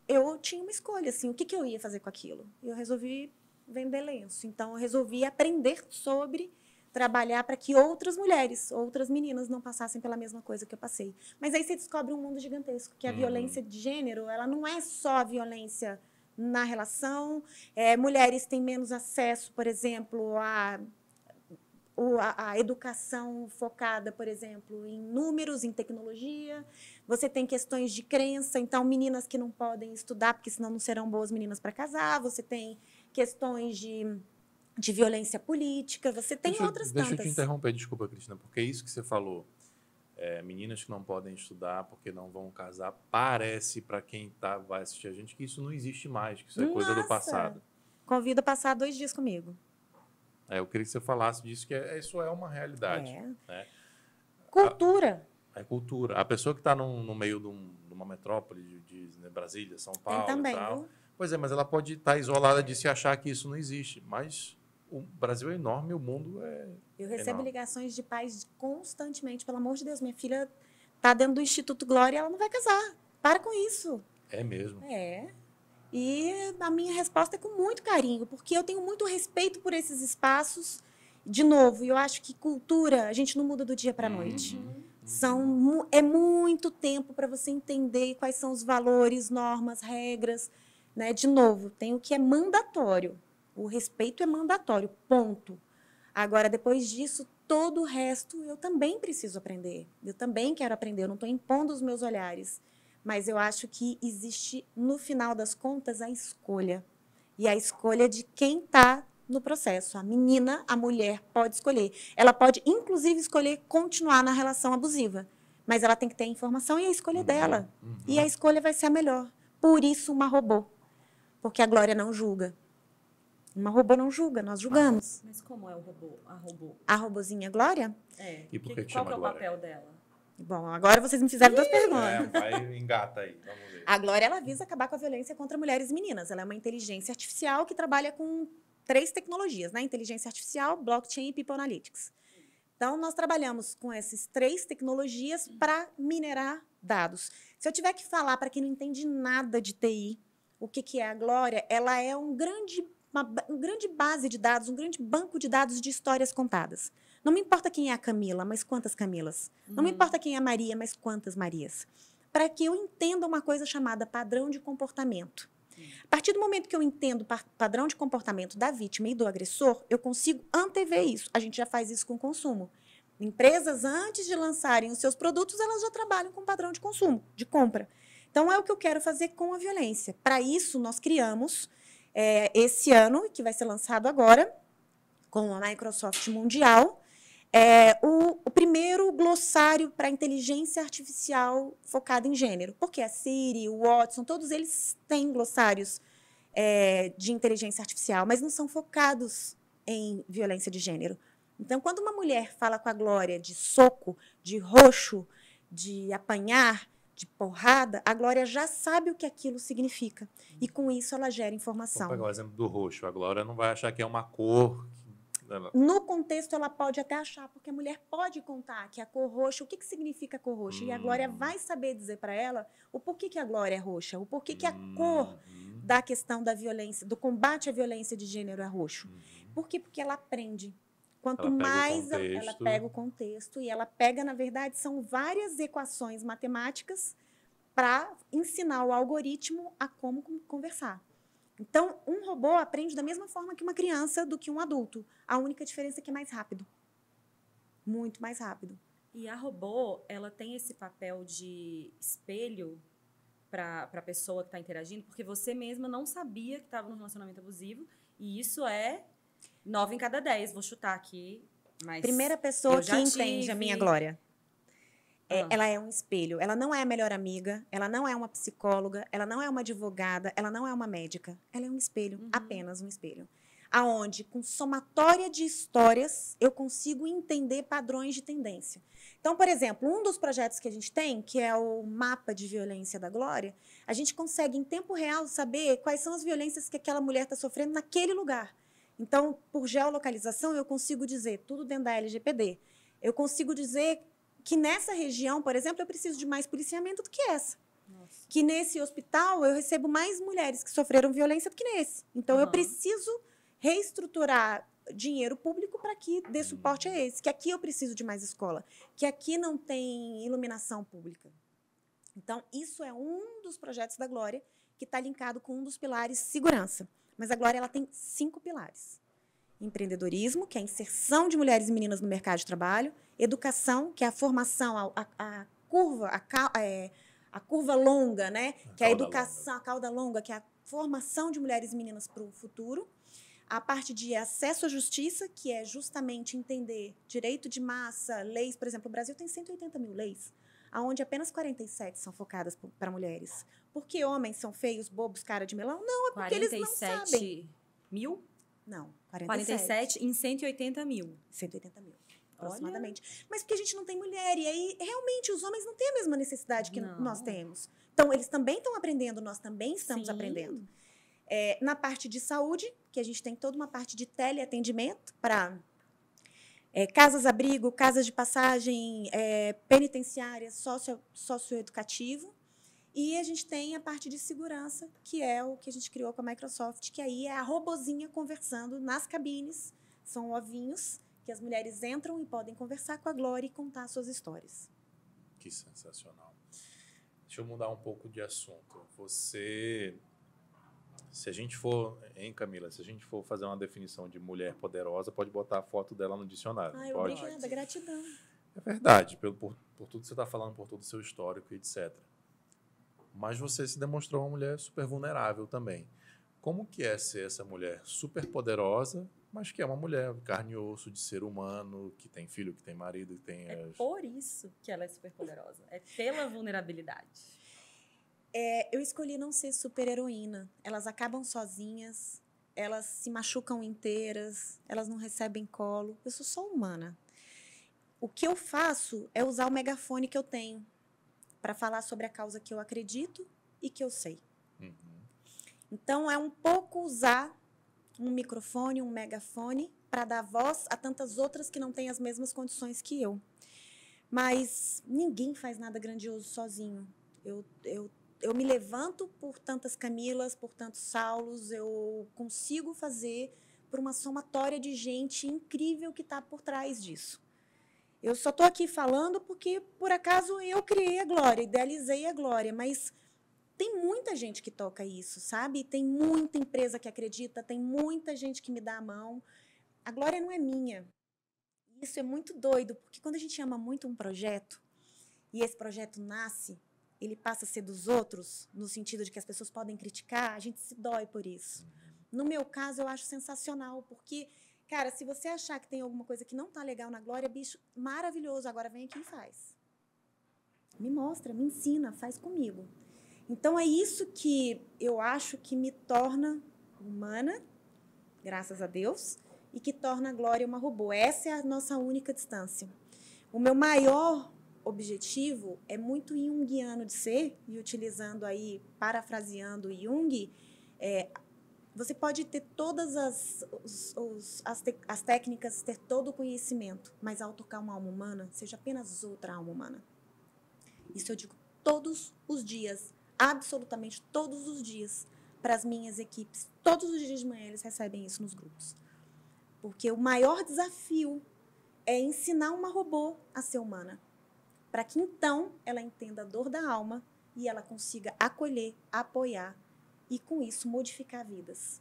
eu tinha uma escolha, assim, o que eu ia fazer com aquilo? Eu resolvi vender lenço, então eu resolvi aprender sobre trabalhar para que outras mulheres, outras meninas não passassem pela mesma coisa que eu passei. Mas aí você descobre um mundo gigantesco, que a violência de gênero, ela não é só a violência na relação. Mulheres têm menos acesso, por exemplo, a educação focada, por exemplo, em números, em tecnologia. Você tem questões de crença, então meninas que não podem estudar, porque senão não serão boas meninas para casar. Você tem questões de violência política, você tem outras tantas. Deixa eu te interromper, desculpa, Cristina, porque isso que você falou, meninas que não podem estudar porque não vão casar, parece, para quem vai assistir a gente, que isso não existe mais, que isso é coisa do passado. Convido a passar 2 dias comigo. Eu queria que você falasse disso, que isso é uma realidade. Né? Cultura. É cultura. A pessoa que está no meio de uma metrópole de Brasília, São Paulo Tem também, e tal, viu? pois é, mas ela pode estar isolada disso e achar que isso não existe, mas o Brasil é enorme, o mundo é Eu recebo enorme. ligações de pais constantemente. Pelo amor de Deus, minha filha está dentro do Instituto Glória e ela não vai casar. Para com isso. É mesmo. E a minha resposta é com muito carinho, porque eu tenho muito respeito por esses espaços. De novo, eu acho que cultura, a gente não muda do dia para a noite. É muito tempo para você entender quais são os valores, normas, regras. Né? De novo, tem o que é mandatório. O respeito é mandatório, ponto. Agora, depois disso, todo o resto eu também preciso aprender. Eu também quero aprender, eu não estou impondo os meus olhares. Mas eu acho que existe, no final das contas, a escolha. E a escolha de quem está no processo. A menina, a mulher, pode escolher. Ela pode, inclusive, escolher continuar na relação abusiva. Mas ela tem que ter a informação e a escolha dela. E a escolha vai ser a melhor. Por isso, uma robô. Porque a Glória não julga. Uma robô não julga, nós julgamos. Mas como é a robô? A robozinha Glória? E por que Qual chama que é o Glória? papel dela? Bom, agora vocês me fizeram 2 perguntas. Vai, engata aí, vamos ver. A Glória, ela visa acabar com a violência contra mulheres e meninas. Ela é uma inteligência artificial que trabalha com 3 tecnologias, né? Inteligência artificial, blockchain e people analytics. Então, nós trabalhamos com essas 3 tecnologias para minerar dados. Se eu tiver que falar para quem não entende nada de TI, o que é a Glória, ela é uma grande base de dados, um grande banco de dados de histórias contadas. Não me importa quem é a Camila, mas quantas Camilas. Não me importa quem é a Maria, mas quantas Marias. Para que eu entenda uma coisa chamada padrão de comportamento. A partir do momento que eu entendo o padrão de comportamento da vítima e do agressor, eu consigo antever isso. A gente já faz isso com o consumo. Empresas, antes de lançarem os seus produtos, elas já trabalham com padrão de consumo, de compra. Então, é o que eu quero fazer com a violência. Para isso, nós criamos, esse ano, que vai ser lançado agora, com a Microsoft Mundial, o primeiro glossário para inteligência artificial focado em gênero. Porque a Siri, o Watson, todos eles têm glossários de inteligência artificial, mas não são focados em violência de gênero. Então, quando uma mulher fala com a Glória de soco, de roxo, de apanhar, de porrada, a Glória já sabe o que aquilo significa. E, com isso, ela gera informação. Vamos pegar o exemplo do roxo. A Glória não vai achar que é uma cor. No contexto, ela pode até achar, porque a mulher pode contar que a cor roxa, o que significa a cor roxa? E a Glória vai saber dizer para ela o porquê que a Glória é roxa, o porquê que a cor da questão da violência, do combate à violência de gênero é roxo. Por quê? Porque ela aprende. Quanto mais ela pega o contexto, e ela pega, na verdade, são várias equações matemáticas para ensinar o algoritmo a como conversar. Então, um robô aprende da mesma forma que uma criança do que um adulto. A única diferença é que é mais rápido. Muito mais rápido. E a robô, ela tem esse papel de espelho para a pessoa que está interagindo, porque você mesma não sabia que estava num relacionamento abusivo, e isso é 9 em cada 10, vou chutar aqui. Mas primeira pessoa que entende a minha Glória. Ela é um espelho. Ela não é a melhor amiga, ela não é uma psicóloga, ela não é uma advogada, ela não é uma médica. Ela é um espelho, apenas um espelho. Aonde, com somatória de histórias, eu consigo entender padrões de tendência. Então, por exemplo, um dos projetos que a gente tem, que é o mapa de violência da Glória, a gente consegue, em tempo real, saber quais são as violências que aquela mulher está sofrendo naquele lugar. Então, por geolocalização, eu consigo dizer tudo dentro da LGPD. Eu consigo dizer que nessa região, por exemplo, eu preciso de mais policiamento do que essa. Nossa. Que nesse hospital eu recebo mais mulheres que sofreram violência do que nesse. Então, eu preciso reestruturar dinheiro público para que dê suporte a esse. Que aqui eu preciso de mais escola. Que aqui não tem iluminação pública. Então, isso é um dos projetos da Glória que está linkado com um dos pilares segurança. Mas a Glória ela tem 5 pilares. Empreendedorismo, que é a inserção de mulheres e meninas no mercado de trabalho. Educação, que é a formação, a curva longa, né? Que é a educação, a cauda longa, que é a formação de mulheres e meninas para o futuro. A parte de acesso à justiça, que é justamente entender direito de massa, leis. Por exemplo, o Brasil tem 180 mil leis, onde apenas 47 são focadas para mulheres. Porque homens são feios, bobos, cara de melão? Não, é porque eles não sabem. 47 mil? Não, 47 em 180 mil. 180 mil, aproximadamente. Olha. Mas porque a gente não tem mulher. E aí, realmente, os homens não têm a mesma necessidade que nós temos. Então, eles também estão aprendendo, nós também estamos aprendendo. Na parte de saúde, que a gente tem toda uma parte de teleatendimento para casas-abrigo, casas de passagem, penitenciárias, socioeducativo. E a gente tem a parte de segurança, que é o que a gente criou com a Microsoft, que aí é a robozinha conversando nas cabines. São ovinhos que as mulheres entram e podem conversar com a Glória e contar suas histórias. Que sensacional. Deixa eu mudar um pouco de assunto. Se a gente for, hein, Camila, se a gente for fazer uma definição de mulher poderosa, pode botar a foto dela no dicionário. Pode? Obrigada, gratidão. É verdade, por tudo que você está falando, por todo o seu histórico, etc. Mas você se demonstrou uma mulher super vulnerável também. Como que é ser essa mulher super poderosa, mas que é uma mulher de carne e osso, de ser humano, que tem filho, que tem marido, que tem... Por isso que ela é super poderosa. É pela vulnerabilidade. Eu escolhi não ser super heroína. Elas acabam sozinhas, elas se machucam inteiras, elas não recebem colo. Eu sou só humana. O que eu faço é usar o megafone que eu tenho para falar sobre a causa que eu acredito e que eu sei. Então, é um pouco usar um microfone, um megafone para dar voz a tantas outras que não têm as mesmas condições que eu. Mas ninguém faz nada grandioso sozinho. Eu me levanto por tantas Camilas, por tantos Saulos, eu consigo fazer por uma somatória de gente incrível que está por trás disso. Eu só estou aqui falando porque, por acaso, eu criei a Glória, idealizei a Glória, mas tem muita gente que toca isso, sabe? Tem muita empresa que acredita, tem muita gente que me dá a mão. A Glória não é minha. Isso é muito doido, porque quando a gente ama muito um projeto, e esse projeto nasce, ele passa a ser dos outros, no sentido de que as pessoas podem criticar, a gente se dói por isso. No meu caso, eu acho sensacional, porque, cara, se você achar que tem alguma coisa que não tá legal na Glória, bicho, maravilhoso, agora vem aqui e faz. Me mostra, me ensina, faz comigo. Então, é isso que eu acho que me torna humana, graças a Deus, e que torna a Glória uma robô. Essa é a nossa única distância. O meu maior objetivo é muito junguiano de ser, e utilizando aí, parafraseando Jung, você pode ter todas as técnicas, ter todo o conhecimento, mas ao tocar uma alma humana, seja apenas outra alma humana. Isso eu digo todos os dias, absolutamente todos os dias, para as minhas equipes. Todos os dias de manhã eles recebem isso nos grupos. Porque o maior desafio é ensinar uma robô a ser humana, para que então ela entenda a dor da alma e ela consiga acolher, apoiar e, com isso, modificar vidas.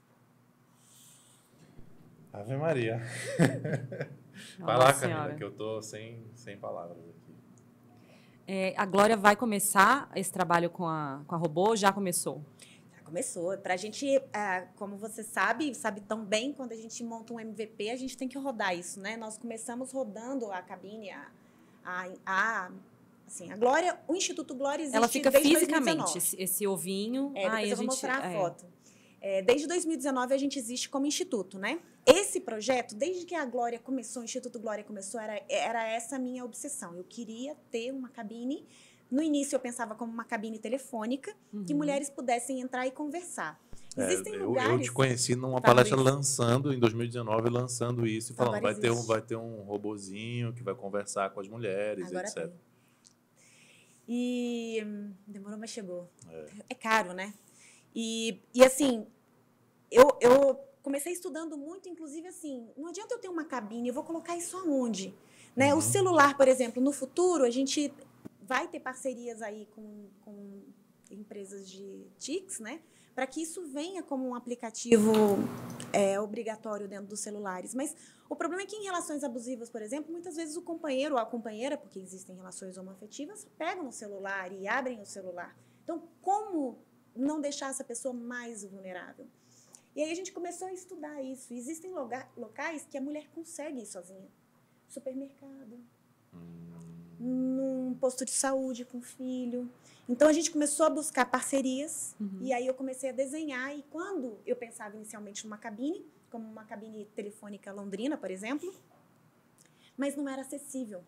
Ave Maria. Vai lá, Camila, que eu estou sem palavras aqui. A Glória vai começar esse trabalho com a robô? Já começou? Já começou. Para a gente, como você sabe tão bem, quando a gente monta um MVP, a gente tem que rodar isso, né? Nós começamos rodando a cabine, assim, a Glória, o Instituto Glória existe. Ela fica desde fisicamente, 2019. esse ovinho. Depois eu vou mostrar a foto. Desde 2019 a gente existe como instituto, né? Esse projeto, desde que a Glória começou, o Instituto Glória começou, era essa a minha obsessão. Eu queria ter uma cabine. No início eu pensava como uma cabine telefônica, que mulheres pudessem entrar e conversar. Existem lugares... Eu te conheci numa palestra em 2019, lançando isso e falando, vai ter um robozinho que vai conversar com as mulheres, agora etc. Tem. E demorou, mas chegou. É caro, né? E assim, eu comecei estudando muito, inclusive assim, não adianta eu ter uma cabine, eu vou colocar isso aonde? Né? O celular, por exemplo, no futuro, a gente vai ter parcerias aí com empresas de TICs, né? Para que isso venha como um aplicativo obrigatório dentro dos celulares. Mas o problema é que em relações abusivas, por exemplo, muitas vezes o companheiro ou a companheira, porque existem relações homoafetivas, pegam o celular e abrem o celular. Então, como não deixar essa pessoa mais vulnerável? E aí a gente começou a estudar isso. Existem locais que a mulher consegue ir sozinha. Supermercado, num posto de saúde com o filho. Então, a gente começou a buscar parcerias, e aí eu comecei a desenhar. E quando eu pensava inicialmente numa cabine, como uma cabine telefônica londrina, por exemplo, mas não era acessível.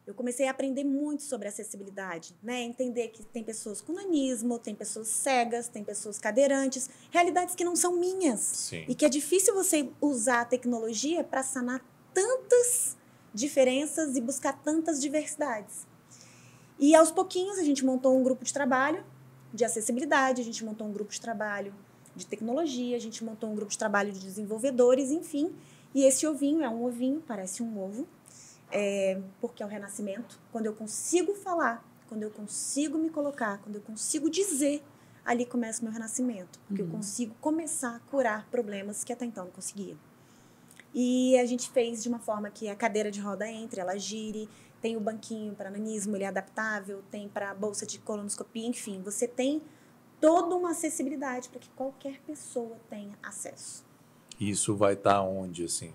Eu comecei a aprender muito sobre acessibilidade, né? Entender que tem pessoas com nanismo, tem pessoas cegas, tem pessoas cadeirantes, realidades que não são minhas. Sim. E que é difícil você usar a tecnologia para sanar tantas diferenças e buscar tantas diversidades. E, aos pouquinhos, a gente montou um grupo de trabalho de acessibilidade, a gente montou um grupo de trabalho de tecnologia, a gente montou um grupo de trabalho de desenvolvedores, enfim. E esse ovinho é um ovinho, parece um ovo, porque é o renascimento. Quando eu consigo falar, quando eu consigo me colocar, quando eu consigo dizer, ali começa o meu renascimento. Porque eu consigo começar a curar problemas que até então não conseguia. E a gente fez de uma forma que a cadeira de roda entre, ela gire, tem o banquinho para nanismo, ele é adaptável, tem para bolsa de colonoscopia, enfim, você tem toda uma acessibilidade para que qualquer pessoa tenha acesso. Isso vai estar onde, assim,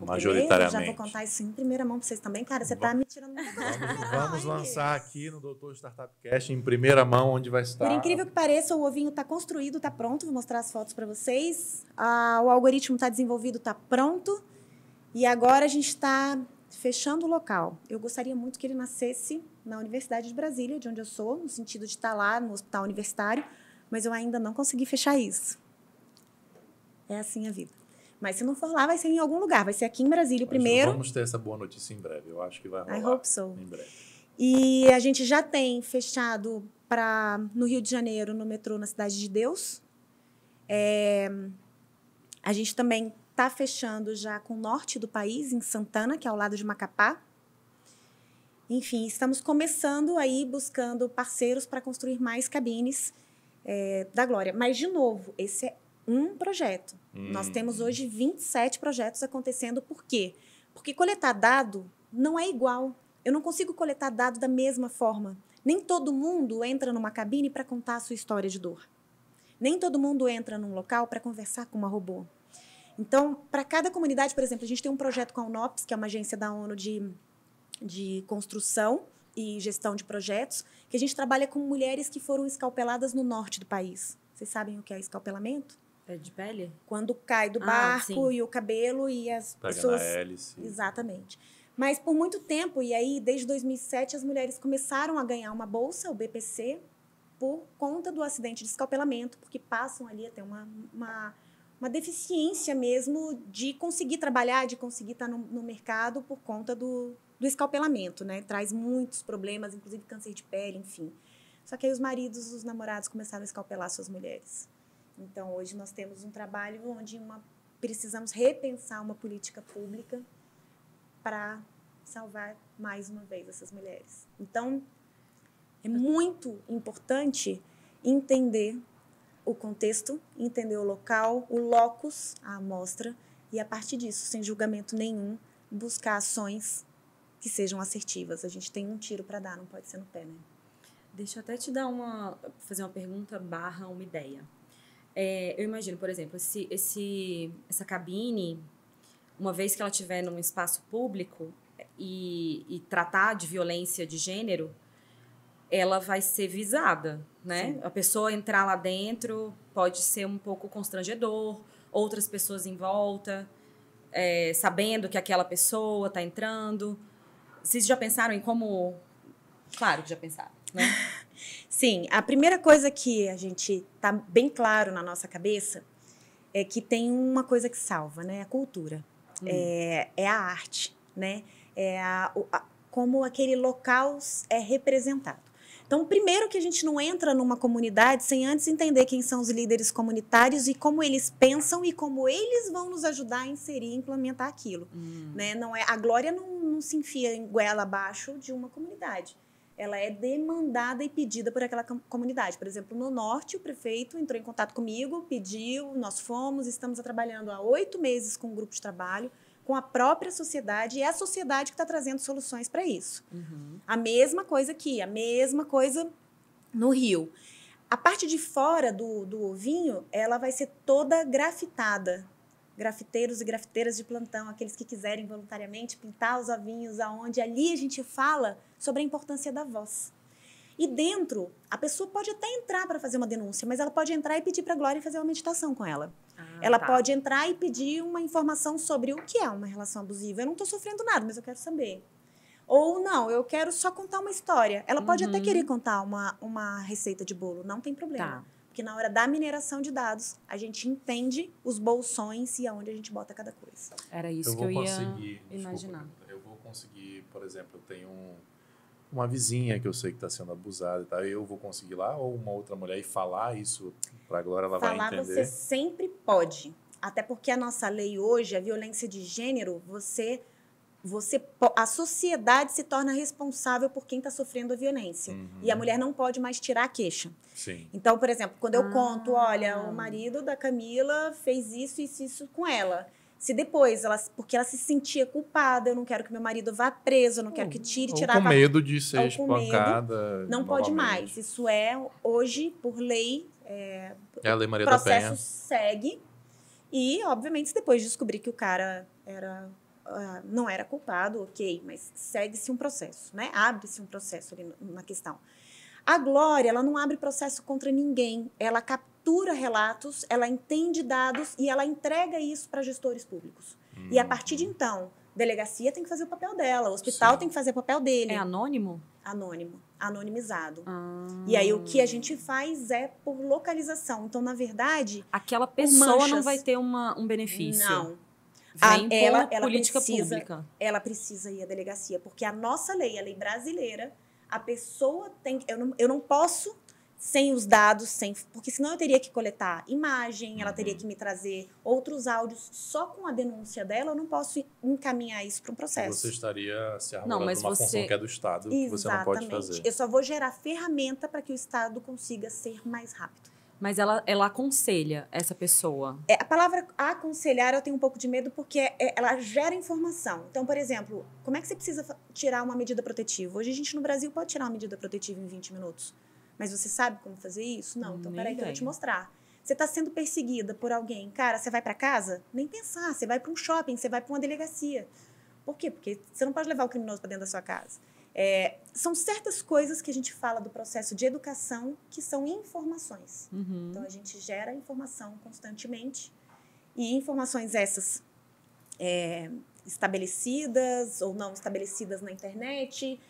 majoritariamente? Eu já vou contar isso em primeira mão para vocês também. Cara, você está me tirando muita coisa. Vamos lançar aqui no Doutor Startup Cast em primeira mão onde vai estar. Por incrível que pareça, o ovinho está construído, está pronto. Vou mostrar as fotos para vocês. O algoritmo está desenvolvido, está pronto. E agora a gente está fechando o local. Eu gostaria muito que ele nascesse na Universidade de Brasília, de onde eu sou, no sentido de estar lá no hospital universitário, mas eu ainda não consegui fechar isso. É assim a vida. Mas se não for lá, vai ser em algum lugar. Vai ser aqui em Brasília primeiro. Vamos ter essa boa notícia em breve. Eu acho que vai rolar. I hope so. Em breve. E a gente já tem fechado no Rio de Janeiro, no metrô, na Cidade de Deus. A gente também está fechando já com o norte do país, em Santana, que é ao lado de Macapá. Enfim, estamos começando aí, buscando parceiros para construir mais cabines da Glória. Mas, de novo, esse é um projeto. Nós temos hoje 27 projetos acontecendo. Por quê? Porque coletar dado não é igual. Eu não consigo coletar dado da mesma forma. Nem todo mundo entra numa cabine para contar a sua história de dor. Nem todo mundo entra num local para conversar com uma robô. Então, para cada comunidade, por exemplo, a gente tem um projeto com a UNOPS, que é uma agência da ONU de construção e gestão de projetos, que a gente trabalha com mulheres que foram escalpeladas no norte do país. Vocês sabem o que é escalpelamento? É de pele? Quando cai do barco sim. E o cabelo e as Pega pessoas... na hélice. Exatamente. Mas por muito tempo, e aí desde 2007, as mulheres começaram a ganhar uma bolsa, o BPC, por conta do acidente de escalpelamento, porque passam ali a ter uma deficiência mesmo de conseguir trabalhar, de conseguir estar no mercado por conta do escalpelamento, né? Traz muitos problemas, inclusive câncer de pele, enfim. Só que aí os maridos, os namorados começaram a escalpelar suas mulheres. Então, hoje nós temos um trabalho onde precisamos repensar uma política pública para salvar mais uma vez essas mulheres. Então, é muito importante entender o contexto, entender o local, o locus, a amostra, e a partir disso, sem julgamento nenhum, buscar ações que sejam assertivas. A gente tem um tiro para dar, não pode ser no pé, né? Deixa eu até te dar fazer uma pergunta / uma ideia. Eu imagino, por exemplo, essa cabine, uma vez que ela estiver num espaço público e tratar de violência de gênero, ela vai ser visada, né? Sim. A pessoa entrar lá dentro pode ser um pouco constrangedor, outras pessoas em volta, sabendo que aquela pessoa está entrando. Vocês já pensaram em como... Claro que já pensaram, né? Sim, a primeira coisa que a gente tá bem claro na nossa cabeça é que tem uma coisa que salva, né? A cultura. É a arte, né? Como aquele local é representado. Então, primeiro que a gente não entra numa comunidade sem antes entender quem são os líderes comunitários e como eles pensam e como eles vão nos ajudar a inserir e implementar aquilo. Né? A Glória não se enfia em goela abaixo de uma comunidade. Ela é demandada e pedida por aquela comunidade. Por exemplo, no norte, o prefeito entrou em contato comigo, pediu, nós fomos, estamos trabalhando há 8 meses com um grupo de trabalho, com a própria sociedade, e é a sociedade que está trazendo soluções para isso. A mesma coisa aqui, a mesma coisa no Rio. A parte de fora do ovinho, ela vai ser toda grafitada. Grafiteiros e grafiteiras de plantão, aqueles que quiserem voluntariamente pintar os ovinhos, aonde ali a gente fala sobre a importância da voz. E dentro, a pessoa pode até entrar para fazer uma denúncia, mas ela pode entrar e pedir para a Glória fazer uma meditação com ela. Ela pode entrar e pedir uma informação sobre o que é uma relação abusiva. Eu não estou sofrendo nada, mas eu quero saber. Ou não, eu quero só contar uma história. Ela pode até querer contar uma receita de bolo, não tem problema. Porque na hora da mineração de dados, a gente entende os bolsões e aonde a gente bota cada coisa. Era isso que eu ia imaginar. Eu vou conseguir, por exemplo, eu tenho uma vizinha que eu sei que está sendo abusada e tal, eu vou conseguir lá, ou uma outra mulher, e falar isso para a Glória, ela vai entender? Falar você sempre pode. Até porque a nossa lei hoje, a violência de gênero, a sociedade se torna responsável por quem está sofrendo a violência. E a mulher não pode mais tirar a queixa. Sim. Então, por exemplo, quando eu conto, olha, o marido da Camila fez isso com ela. Se depois, porque ela se sentia culpada, eu não quero que meu marido vá preso, eu não quero que tirava... com medo de ser espancada. Não pode mais. Isso é, hoje, por lei... É a Lei Maria da Penha. O processo segue. E, obviamente, se depois descobrir que o cara não era culpado, ok, mas segue-se um processo, né? Abre-se um processo ali na questão. A Glória, ela não abre processo contra ninguém. Ela captura relatos, ela entende dados e ela entrega isso para gestores públicos. E a partir de então, a delegacia tem que fazer o papel dela, o hospital tem que fazer o papel dele. É anônimo? Anônimo, anonimizado. E aí o que a gente faz é por localização. Então, na verdade, aquela pessoa manchas, não vai ter um benefício. Não. Vem Ela por política precisa, pública. Ela precisa ir à delegacia, porque a nossa lei, a lei brasileira, a pessoa tem... Eu não posso, sem os dados, porque senão eu teria que coletar imagem, ela teria que me trazer outros áudios. Só com a denúncia dela, eu não posso encaminhar isso para um processo. Você estaria se arrolando mas numa função que é do Estado, que você não pode fazer. Eu só vou gerar ferramenta para que o Estado consiga ser mais rápido. Mas ela aconselha essa pessoa. A palavra aconselhar eu tenho um pouco de medo porque ela gera informação. Então, por exemplo, como é que você precisa tirar uma medida protetiva? Hoje a gente no Brasil pode tirar uma medida protetiva em 20 minutos. Mas você sabe como fazer isso? Não. Então, peraí que eu vou te mostrar. Você está sendo perseguida por alguém. Cara, você vai para casa? Nem pensar. Você vai para um shopping, você vai para uma delegacia. Por quê? Porque você não pode levar o criminoso para dentro da sua casa. São certas coisas que a gente fala do processo de educação que são informações. Então, a gente gera informação constantemente e informações essas estabelecidas ou não estabelecidas na internet,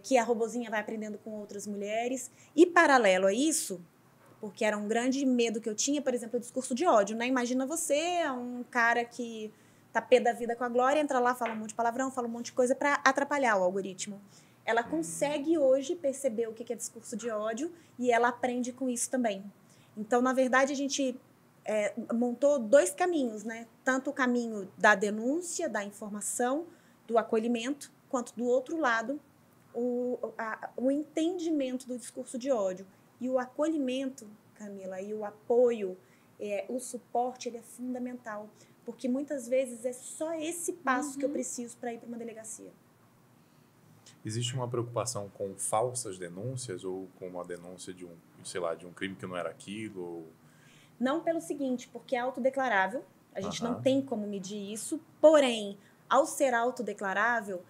que a robozinha vai aprendendo com outras mulheres. E, paralelo a isso, porque era um grande medo que eu tinha, por exemplo, o discurso de ódio, né? Imagina você, um cara que tá pé da vida com a Glória, entra lá, fala um monte de palavrão, fala um monte de coisa para atrapalhar o algoritmo. Ela consegue hoje perceber o que é discurso de ódio e ela aprende com isso também. Então, na verdade, a gente montou 2 caminhos, né? Tanto o caminho da denúncia, da informação, do acolhimento, quanto do outro lado, o entendimento do discurso de ódio. E o acolhimento, Camila, e o apoio, o suporte, ele é fundamental. Porque muitas vezes é só esse passo que eu preciso para ir para uma delegacia. Existe uma preocupação com falsas denúncias ou com uma denúncia de um crime que não era aquilo? Ou... Não pelo seguinte, porque é autodeclarável. A gente não tem como medir isso. Porém, ao ser autodeclarável,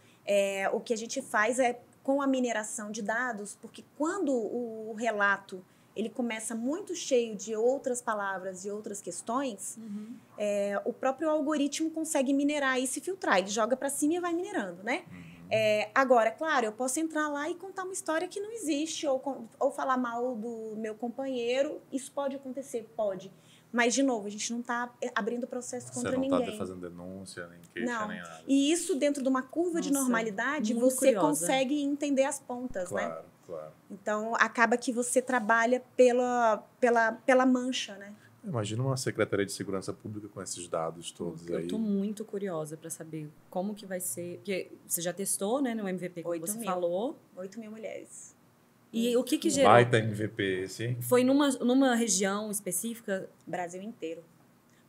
o que a gente faz é com a mineração de dados, porque quando o relato ele começa muito cheio de outras palavras e outras questões, o próprio algoritmo consegue minerar isso e filtrar. Ele joga para cima e vai minerando, né? Agora, claro, eu posso entrar lá e contar uma história que não existe, ou falar mal do meu companheiro. Isso pode acontecer? Pode. Mas, de novo, a gente não está abrindo processo contra ninguém. Você não está fazendo denúncia, nem queixa, nem nada. E isso, dentro de uma curva de normalidade, você consegue entender as pontas, né? Claro. Então, acaba que você trabalha pela mancha, né? Imagina uma Secretaria de Segurança Pública com esses dados todos aí. Eu estou muito curiosa para saber como que vai ser. Porque você já testou, né, no MVP, como você falou. 8.000 mulheres. E o que gerou? Baita MVP esse, hein? Foi numa região específica? Brasil inteiro.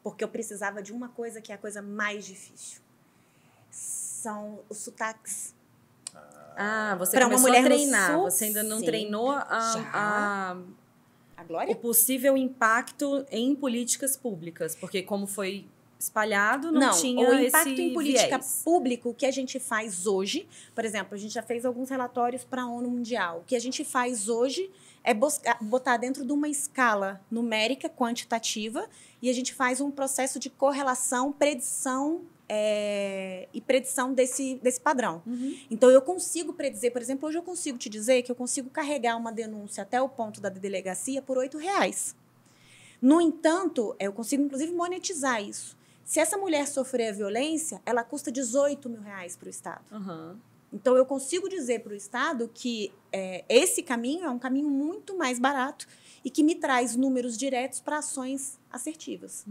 Porque eu precisava de uma coisa que é a coisa mais difícil. São os sotaques. Você pra começou uma mulher a treinar. no sul, você ainda não sim. treinou A Glória? o possível impacto em políticas públicas. Porque como foi espalhado, não tinha o impacto esse em política viés. pública, o que a gente faz hoje, por exemplo, a gente já fez alguns relatórios para a ONU Mundial. O que a gente faz hoje é botar dentro de uma escala numérica, quantitativa, e a gente faz um processo de correlação, predição e predição desse padrão. Então, eu consigo predizer, por exemplo, hoje eu consigo te dizer que eu consigo carregar uma denúncia até o ponto da delegacia por R$8. No entanto, eu consigo, inclusive, monetizar isso. Se essa mulher sofrer a violência, ela custa R$18 mil para o Estado. Então, eu consigo dizer para o Estado que esse caminho é um caminho muito mais barato e que me traz números diretos para ações assertivas.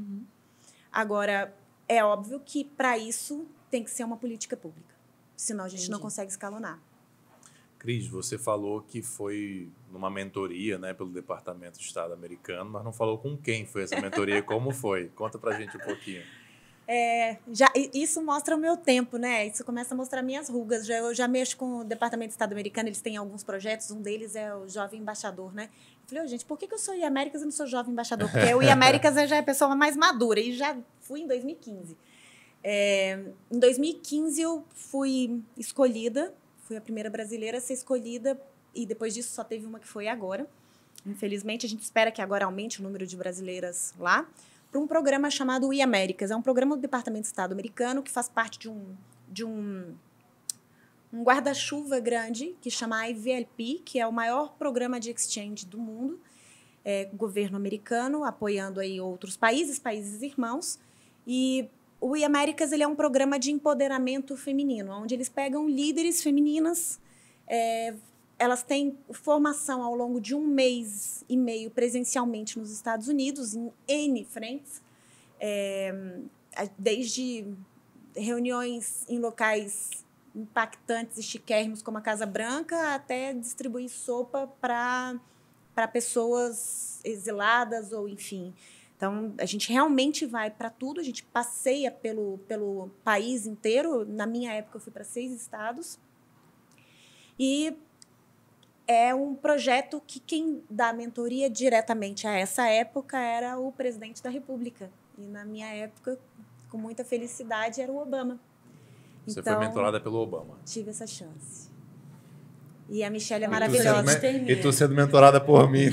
Agora, é óbvio que, para isso, tem que ser uma política pública. Senão, a gente não consegue escalonar. Cris, você falou que foi numa mentoria, né, pelo Departamento de Estado americano, mas não falou com quem foi essa mentoria e como foi. Conta pra gente um pouquinho. Isso mostra o meu tempo, né? Isso começa a mostrar minhas rugas. Eu já mexo com o Departamento de Estado americano, eles têm alguns projetos, um deles é o Jovem Embaixador, né? Eu falei, gente, por que eu sou IAméricas e não sou Jovem Embaixador? Porque o IAméricas já é a pessoa mais madura, e já fui em 2015. Em 2015, eu fui escolhida, fui a primeira brasileira a ser escolhida, e depois disso só teve uma que foi agora. Infelizmente, a gente espera que agora aumente o número de brasileiras lá, para um programa chamado IAméricas. É um programa do Departamento de Estado americano que faz parte de um guarda-chuva grande que chama IVLP, que é o maior programa de exchange do mundo, governo americano, apoiando aí outros países irmãos. E o E-Américas, ele é um programa de empoderamento feminino, onde eles pegam líderes femininas, elas têm formação ao longo de 1 mês e meio presencialmente nos Estados Unidos, em N frentes, desde reuniões em locais impactantes e chiquérrimos como a Casa Branca, até distribuir sopa para pessoas exiladas ou enfim. Então, a gente realmente vai para tudo, a gente passeia pelo país inteiro. Na minha época, eu fui para 6 estados. E é um projeto que quem dá mentoria diretamente a essa época era o presidente da República. E na minha época, com muita felicidade, era o Obama. Você então, foi mentorada pelo Obama. Tive essa chance. E a Michelle é maravilhosa. E tu sendo mentorada por mim.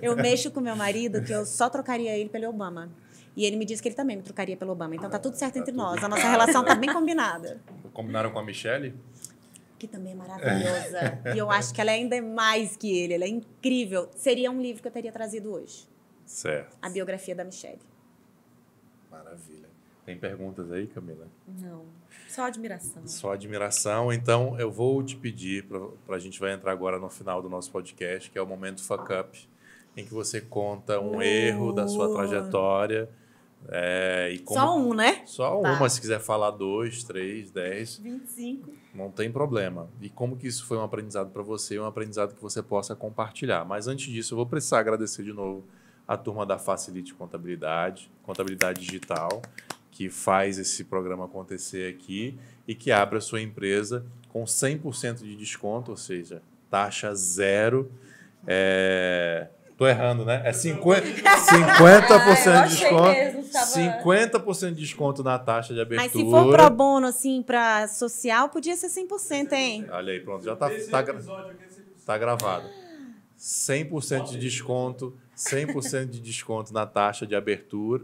Eu mexo com meu marido que eu só trocaria ele pelo Obama. E ele me disse que ele também me trocaria pelo Obama. Então tá tudo certo entre nós. A nossa relação tá bem combinada. Combinaram com a Michelle? Que também é maravilhosa. E eu acho que ela ainda é mais que ele. Ela é incrível. Seria um livro que eu teria trazido hoje. Certo. A biografia da Michelle. Maravilha. Tem perguntas aí, Camila? Não. Só admiração. Só admiração. Então, eu vou te pedir, a gente vai entrar agora no final do nosso podcast, que é o Momento Fuck Up, em que você conta um erro da sua trajetória. E como... Só um, né? Só Tá. uma, se quiser falar 2, 3, 10. 25. Não tem problema. E como que isso foi um aprendizado para você, um aprendizado que você possa compartilhar. Mas antes disso, eu vou precisar agradecer de novo a turma da Facilite Contabilidade Digital, que faz esse programa acontecer aqui e que abre a sua empresa com 100% de desconto, ou seja, taxa zero. Tô errando, né? É 50% de desconto. Mesmo, 50% de desconto na taxa de abertura. Mas se for pro bono, assim, pra social, podia ser 100%, hein? Olha aí, pronto, já tá gravado. 100% de desconto, 100% de desconto na taxa de abertura,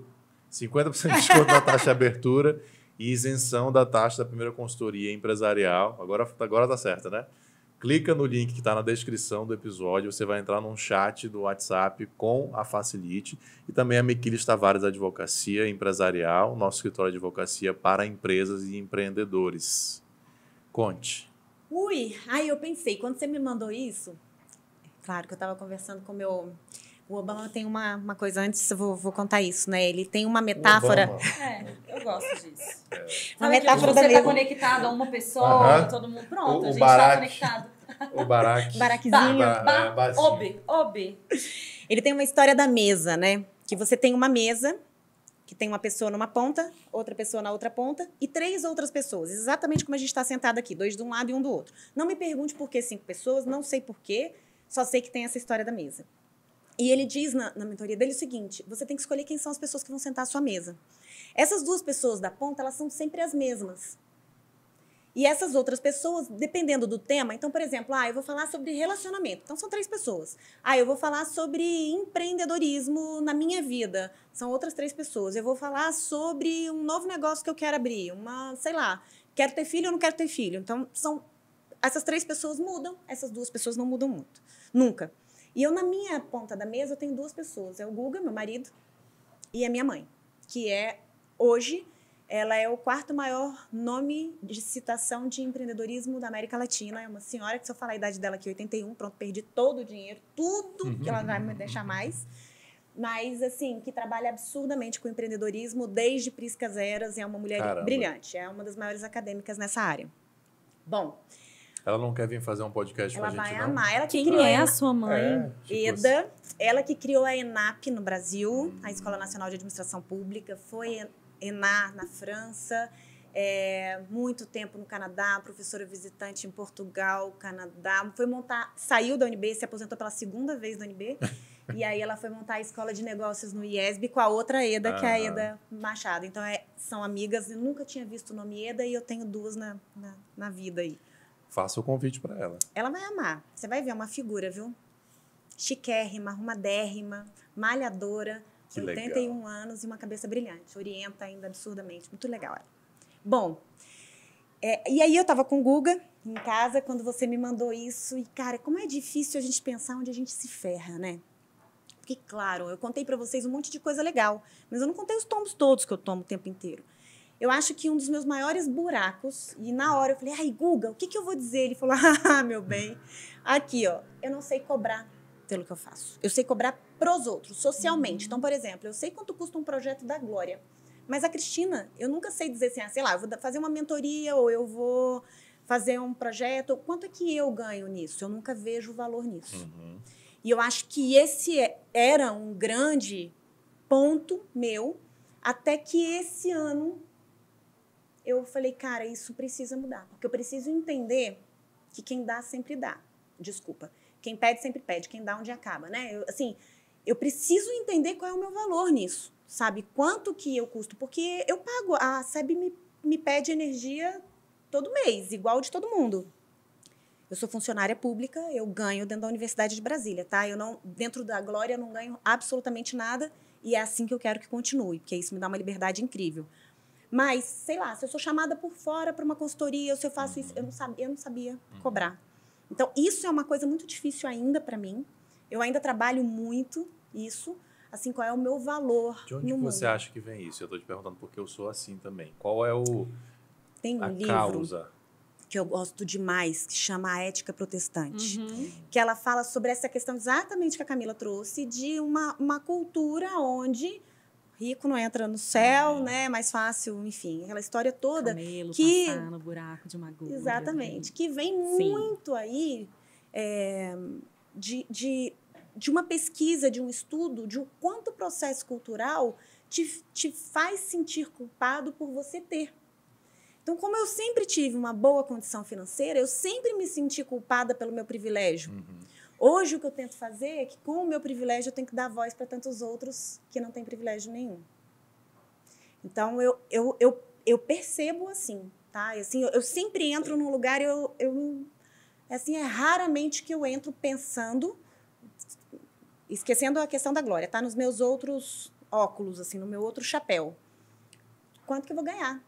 50% de desconto na taxa de abertura e isenção da taxa da primeira consultoria empresarial. Agora tá certo, né? Clica no link que está na descrição do episódio, você vai entrar num chat do WhatsApp com a Facilite e também a Mequilis Tavares Advocacia Empresarial, nosso escritório de advocacia para empresas e empreendedores. Conte. Aí eu pensei, quando você me mandou isso, claro que eu estava conversando com o Obama tem uma coisa antes, eu vou contar isso, né? Ele tem uma metáfora. Eu gosto disso. Uma metáfora da você mesa. tá conectado a uma pessoa, todo mundo pronto, a gente Barack. tá conectado. O Barack. Baraquezinho. Obi. Ele tem uma história da mesa, né? Que você tem uma mesa que tem uma pessoa numa ponta, outra pessoa na outra ponta e 3 outras pessoas, exatamente como a gente está sentado aqui, 2 de um lado e um do outro. Não me pergunte por que 5 pessoas, não sei por quê, só sei que tem essa história da mesa. E ele diz na mentoria dele o seguinte: você tem que escolher quem são as pessoas que vão sentar à sua mesa. Essas 2 pessoas da ponta, elas são sempre as mesmas. E essas outras pessoas, dependendo do tema, então, por exemplo, eu vou falar sobre relacionamento. Então, são 3 pessoas. Eu vou falar sobre empreendedorismo na minha vida. São outras 3 pessoas. Eu vou falar sobre um novo negócio que eu quero abrir. Quero ter filho ou não quero ter filho. Então, essas 3 pessoas mudam, essas 2 pessoas não mudam muito. Nunca. E eu, na minha ponta da mesa, eu tenho 2 pessoas. É o Guga, meu marido, e a minha mãe, que hoje, ela é o 4º maior nome de citação de empreendedorismo da América Latina. É uma senhora que, se eu falar a idade dela aqui, 81, pronto, perdi todo o dinheiro, tudo que ela vai me deixar mais. Mas, assim, que trabalha absurdamente com empreendedorismo desde Priscas Eras, e é uma mulher brilhante. É uma das maiores acadêmicas nessa área. Bom... Ela não quer vir fazer um podcast com a gente, não? Ela vai amar. Ela Quem é a sua mãe? Eda. Ela que criou a ENAP no Brasil, a Escola Nacional de Administração Pública. Foi ENA na França. Muito tempo no Canadá, professora visitante em Portugal, Canadá. Saiu da UNB, se aposentou pela 2ª vez da UNB. E aí ela foi montar a Escola de Negócios no IESB com a outra Eda, que é a Eda Machado. Então, são amigas. Eu nunca tinha visto o nome Eda e eu tenho 2 na vida aí. Faça o convite para ela. Ela vai amar. Você vai ver, é uma figura, viu? Chiquérrima, arrumadérrima, malhadora, 81 anos e uma cabeça brilhante. Orienta ainda absurdamente. Muito legal ela. Bom, E aí eu tava com o Guga em casa quando você me mandou isso. E, cara, como é difícil a gente pensar onde a gente se ferra, né? Porque, claro, eu contei para vocês um monte de coisa legal, mas eu não contei os tombos todos que eu tomo o tempo inteiro. Eu acho que um dos meus maiores buracos, e na hora eu falei, ai, Guga, o que eu vou dizer? Ele falou, meu bem, aqui, ó, eu não sei cobrar pelo que eu faço. Eu sei cobrar pros outros, socialmente. Então, por exemplo, eu sei quanto custa um projeto da Glória, mas a Cristina, eu nunca sei dizer assim, sei lá, eu vou fazer uma mentoria ou eu vou fazer um projeto, quanto é que eu ganho nisso? Eu nunca vejo valor nisso. E eu acho que esse era um grande ponto meu, até que esse ano eu falei, cara, isso precisa mudar. Porque eu preciso entender que quem dá sempre dá. Desculpa. Quem pede sempre pede. Quem dá onde acaba, né? Eu preciso entender qual é o meu valor nisso, sabe? Quanto que eu custo. Porque eu pago, a SEB me pede energia todo mês, igual de todo mundo. Eu sou funcionária pública, eu ganho dentro da Universidade de Brasília, tá? Dentro da Glória, eu não ganho absolutamente nada e é assim que eu quero que continue, porque isso me dá uma liberdade incrível. Mas, sei lá, se eu sou chamada por fora para uma consultoria, ou se eu faço isso, eu não sabia cobrar. Então, isso é uma coisa muito difícil ainda para mim. Eu ainda trabalho muito isso, assim, qual é o meu valor de onde no você mundo. acha que vem isso? Eu estou te perguntando porque eu sou assim também. Qual é Tem um a livro causa? que eu gosto demais, que chama A Ética Protestante, que ela fala sobre essa questão exatamente que a Camila trouxe, de uma cultura onde rico não entra no céu, né? Mais fácil, enfim, aquela história toda. Camelo que passar no buraco de uma agulha. Exatamente, que vem Sim. muito aí de uma pesquisa, de um estudo, de o quanto o processo cultural te faz sentir culpado por você ter. Então, como eu sempre tive uma boa condição financeira, eu sempre me senti culpada pelo meu privilégio. Hoje, o que eu tento fazer é que, com o meu privilégio, eu tenho que dar voz para tantos outros que não têm privilégio nenhum. Então, eu percebo assim, tá? Assim, eu sempre entro num lugar, assim, é raramente que eu entro pensando, esquecendo a questão da Glória, tá? Nos meus outros óculos, assim, no meu outro chapéu. Quanto que eu vou ganhar?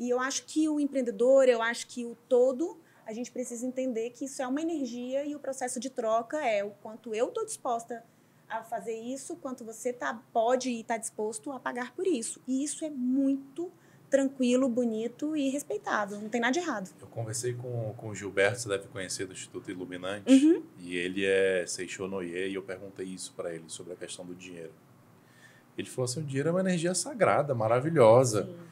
E eu acho que o empreendedor, eu acho que o todo, a gente precisa entender que isso é uma energia e o processo de troca é o quanto eu estou disposta a fazer isso, quanto você pode e está disposto a pagar por isso. E isso é muito tranquilo, bonito e respeitável. Não tem nada de errado. Eu conversei com o Gilberto, você deve conhecer, do Instituto Iluminante, e ele é Seixonoye, e eu perguntei isso para ele, sobre a questão do dinheiro. Ele falou assim, o dinheiro é uma energia sagrada, maravilhosa. Sim.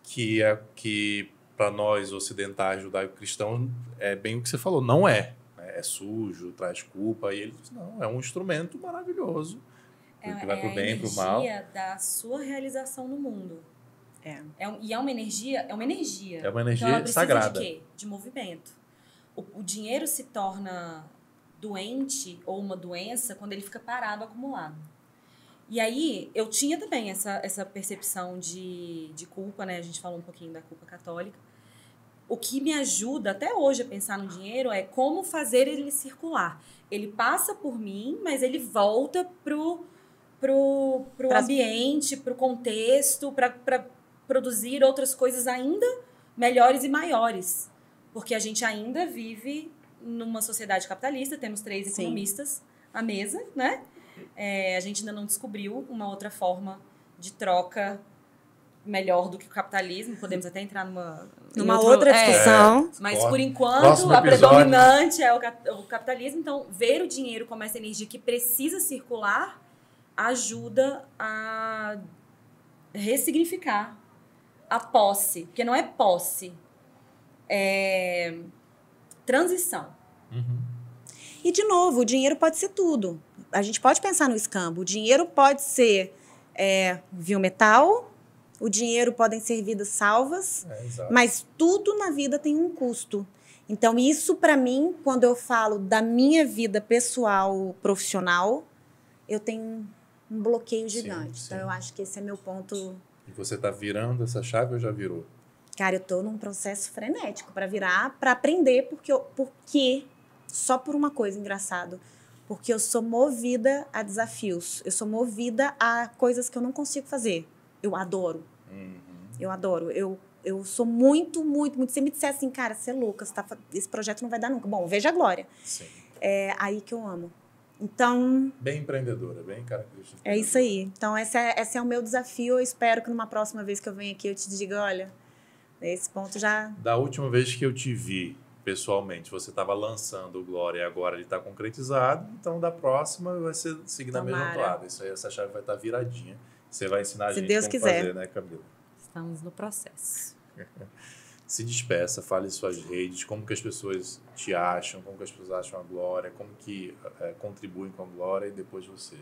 Que para nós ocidentais judaico-cristãos é bem o que você falou, não é. É sujo, traz culpa. E ele disse, não, é um instrumento maravilhoso. Que vai pro bem, pro mal. É a energia da sua realização no mundo. E é uma energia... É uma energia. É uma energia então, ela precisa sagrada. de quê? De movimento. O dinheiro se torna doente ou uma doença quando ele fica parado, acumulado. E aí, eu tinha também essa percepção de culpa, né? A gente falou um pouquinho da culpa católica. O que me ajuda até hoje a pensar no dinheiro é como fazer ele circular. Ele passa por mim, mas ele volta pro ambiente, pro contexto, para produzir outras coisas ainda melhores e maiores. Porque a gente ainda vive numa sociedade capitalista, temos 3 economistas à mesa, né? A gente ainda não descobriu uma outra forma de troca melhor do que o capitalismo. Podemos até entrar numa outra discussão. Mas, por enquanto, a predominante é o capitalismo. Então, ver o dinheiro como essa energia que precisa circular ajuda a ressignificar a posse. Porque não é posse, é transição. E, de novo, o dinheiro pode ser tudo. A gente pode pensar no escambo. O dinheiro pode ser metal, o dinheiro podem ser vidas salvas, mas tudo na vida tem um custo. Então, isso, para mim, quando eu falo da minha vida pessoal, profissional, eu tenho um bloqueio gigante. Sim. Então, eu acho que esse é meu ponto. E você está virando essa chave ou já virou? Cara, eu estou num processo frenético para virar, para aprender, porque só por uma coisa, engraçado, porque eu sou movida a desafios, eu sou movida a coisas que eu não consigo fazer. Eu adoro. Eu adoro. Eu sou muito, muito, muito... Se me disser assim, cara, você é louca, esse projeto não vai dar nunca. Bom, veja a Glória. Sim. É aí que eu amo. Então... Bem empreendedora, bem característica. É isso aí. Então, esse é o meu desafio. Eu espero que numa próxima vez que eu venha aqui, eu te diga, olha, esse ponto já... Da última vez que eu te vi, pessoalmente, você estava lançando o Glória e agora ele está concretizado. Então, da próxima vai ser seguir na mesma toada. Isso aí, essa chave vai estar viradinha. Você vai ensinar a gente Deus como quiser. fazer, né, Camila? Estamos no processo. Se despeça, fale suas redes, como que as pessoas te acham, como que as pessoas acham a Glória, como que contribuem com a Glória e depois você.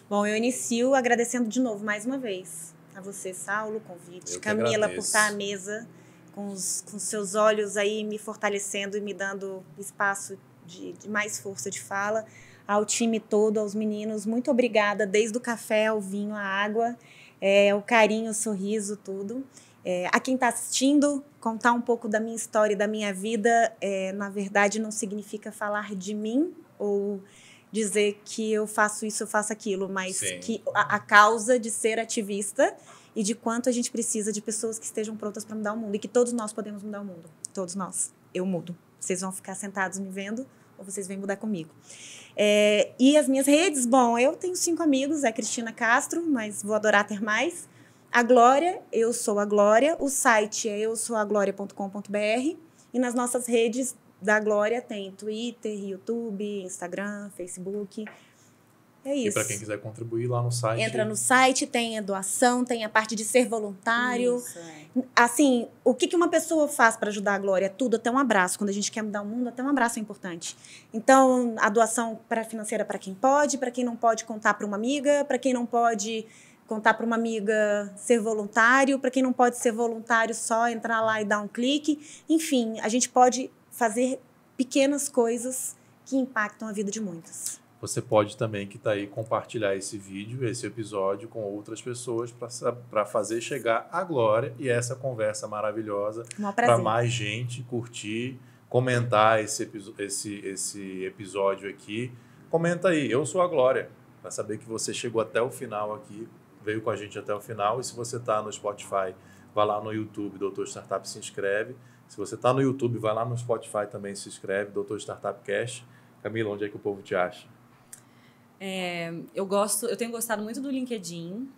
Bom, eu inicio agradecendo de novo, mais uma vez, a você, Saulo, o convite. Camila, por estar à mesa, com os seus olhos aí me fortalecendo e me dando espaço de mais força de fala. Ao time todo, aos meninos, muito obrigada, desde o café, ao vinho, à água, o carinho, o sorriso, tudo. A quem está assistindo, contar um pouco da minha história e da minha vida, na verdade, não significa falar de mim ou dizer que eu faço isso, eu faço aquilo, mas Sim. que a causa de ser ativista e de quanto a gente precisa de pessoas que estejam prontas para mudar o mundo e que todos nós podemos mudar o mundo. Todos nós. Eu mudo. Vocês vão ficar sentados me vendo ou vocês vêm mudar comigo. E as minhas redes, bom, eu tenho 5 amigos, Cristina Castro, mas vou adorar ter mais. A Glória, Eu Sou a Glória. O site é eusouagloria.com.br. E nas nossas redes da Glória tem Twitter, YouTube, Instagram, Facebook. É isso. E para quem quiser contribuir lá no site... Entra no site, tem a doação, tem a parte de ser voluntário. Isso, Assim, o que uma pessoa faz para ajudar a Glória? Tudo, até um abraço. Quando a gente quer mudar o mundo, até um abraço é importante. Então, a doação financeira para quem pode, para quem não pode contar para uma amiga, para quem não pode... contar para uma amiga ser voluntário, para quem não pode ser voluntário, só entrar lá e dar um clique. Enfim, a gente pode fazer pequenas coisas que impactam a vida de muitas. Você pode também, que está aí, compartilhar esse vídeo, esse episódio com outras pessoas para fazer chegar a Glória e essa conversa maravilhosa para mais gente curtir, comentar esse episódio aqui. Comenta aí, Eu Sou a Glória, para saber que você chegou até o final aqui, veio com a gente até o final. E se você está no Spotify, vai lá no YouTube, Doutor Startup, se inscreve. Se você está no YouTube, vai lá no Spotify também, se inscreve, Doutor Startup Cash. Camila, onde é que o povo te acha? Eu tenho gostado muito do LinkedIn.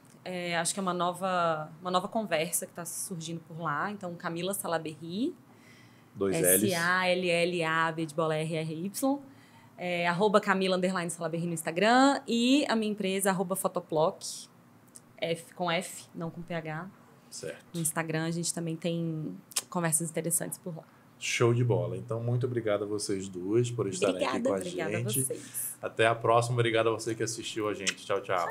Acho que é uma nova conversa que está surgindo por lá. Então, Camila Salaberry. 2 L's. SALLAB de bola RRY. @Camila _Salaberry no Instagram. E a minha empresa, @Photoplock. Com F, não com PH. Certo. No Instagram a gente também tem conversas interessantes por lá. Show de bola. Então, muito obrigado a vocês duas por estarem aqui com a gente. Obrigada a vocês. Até a próxima. Obrigado a você que assistiu a gente. Tchau, tchau.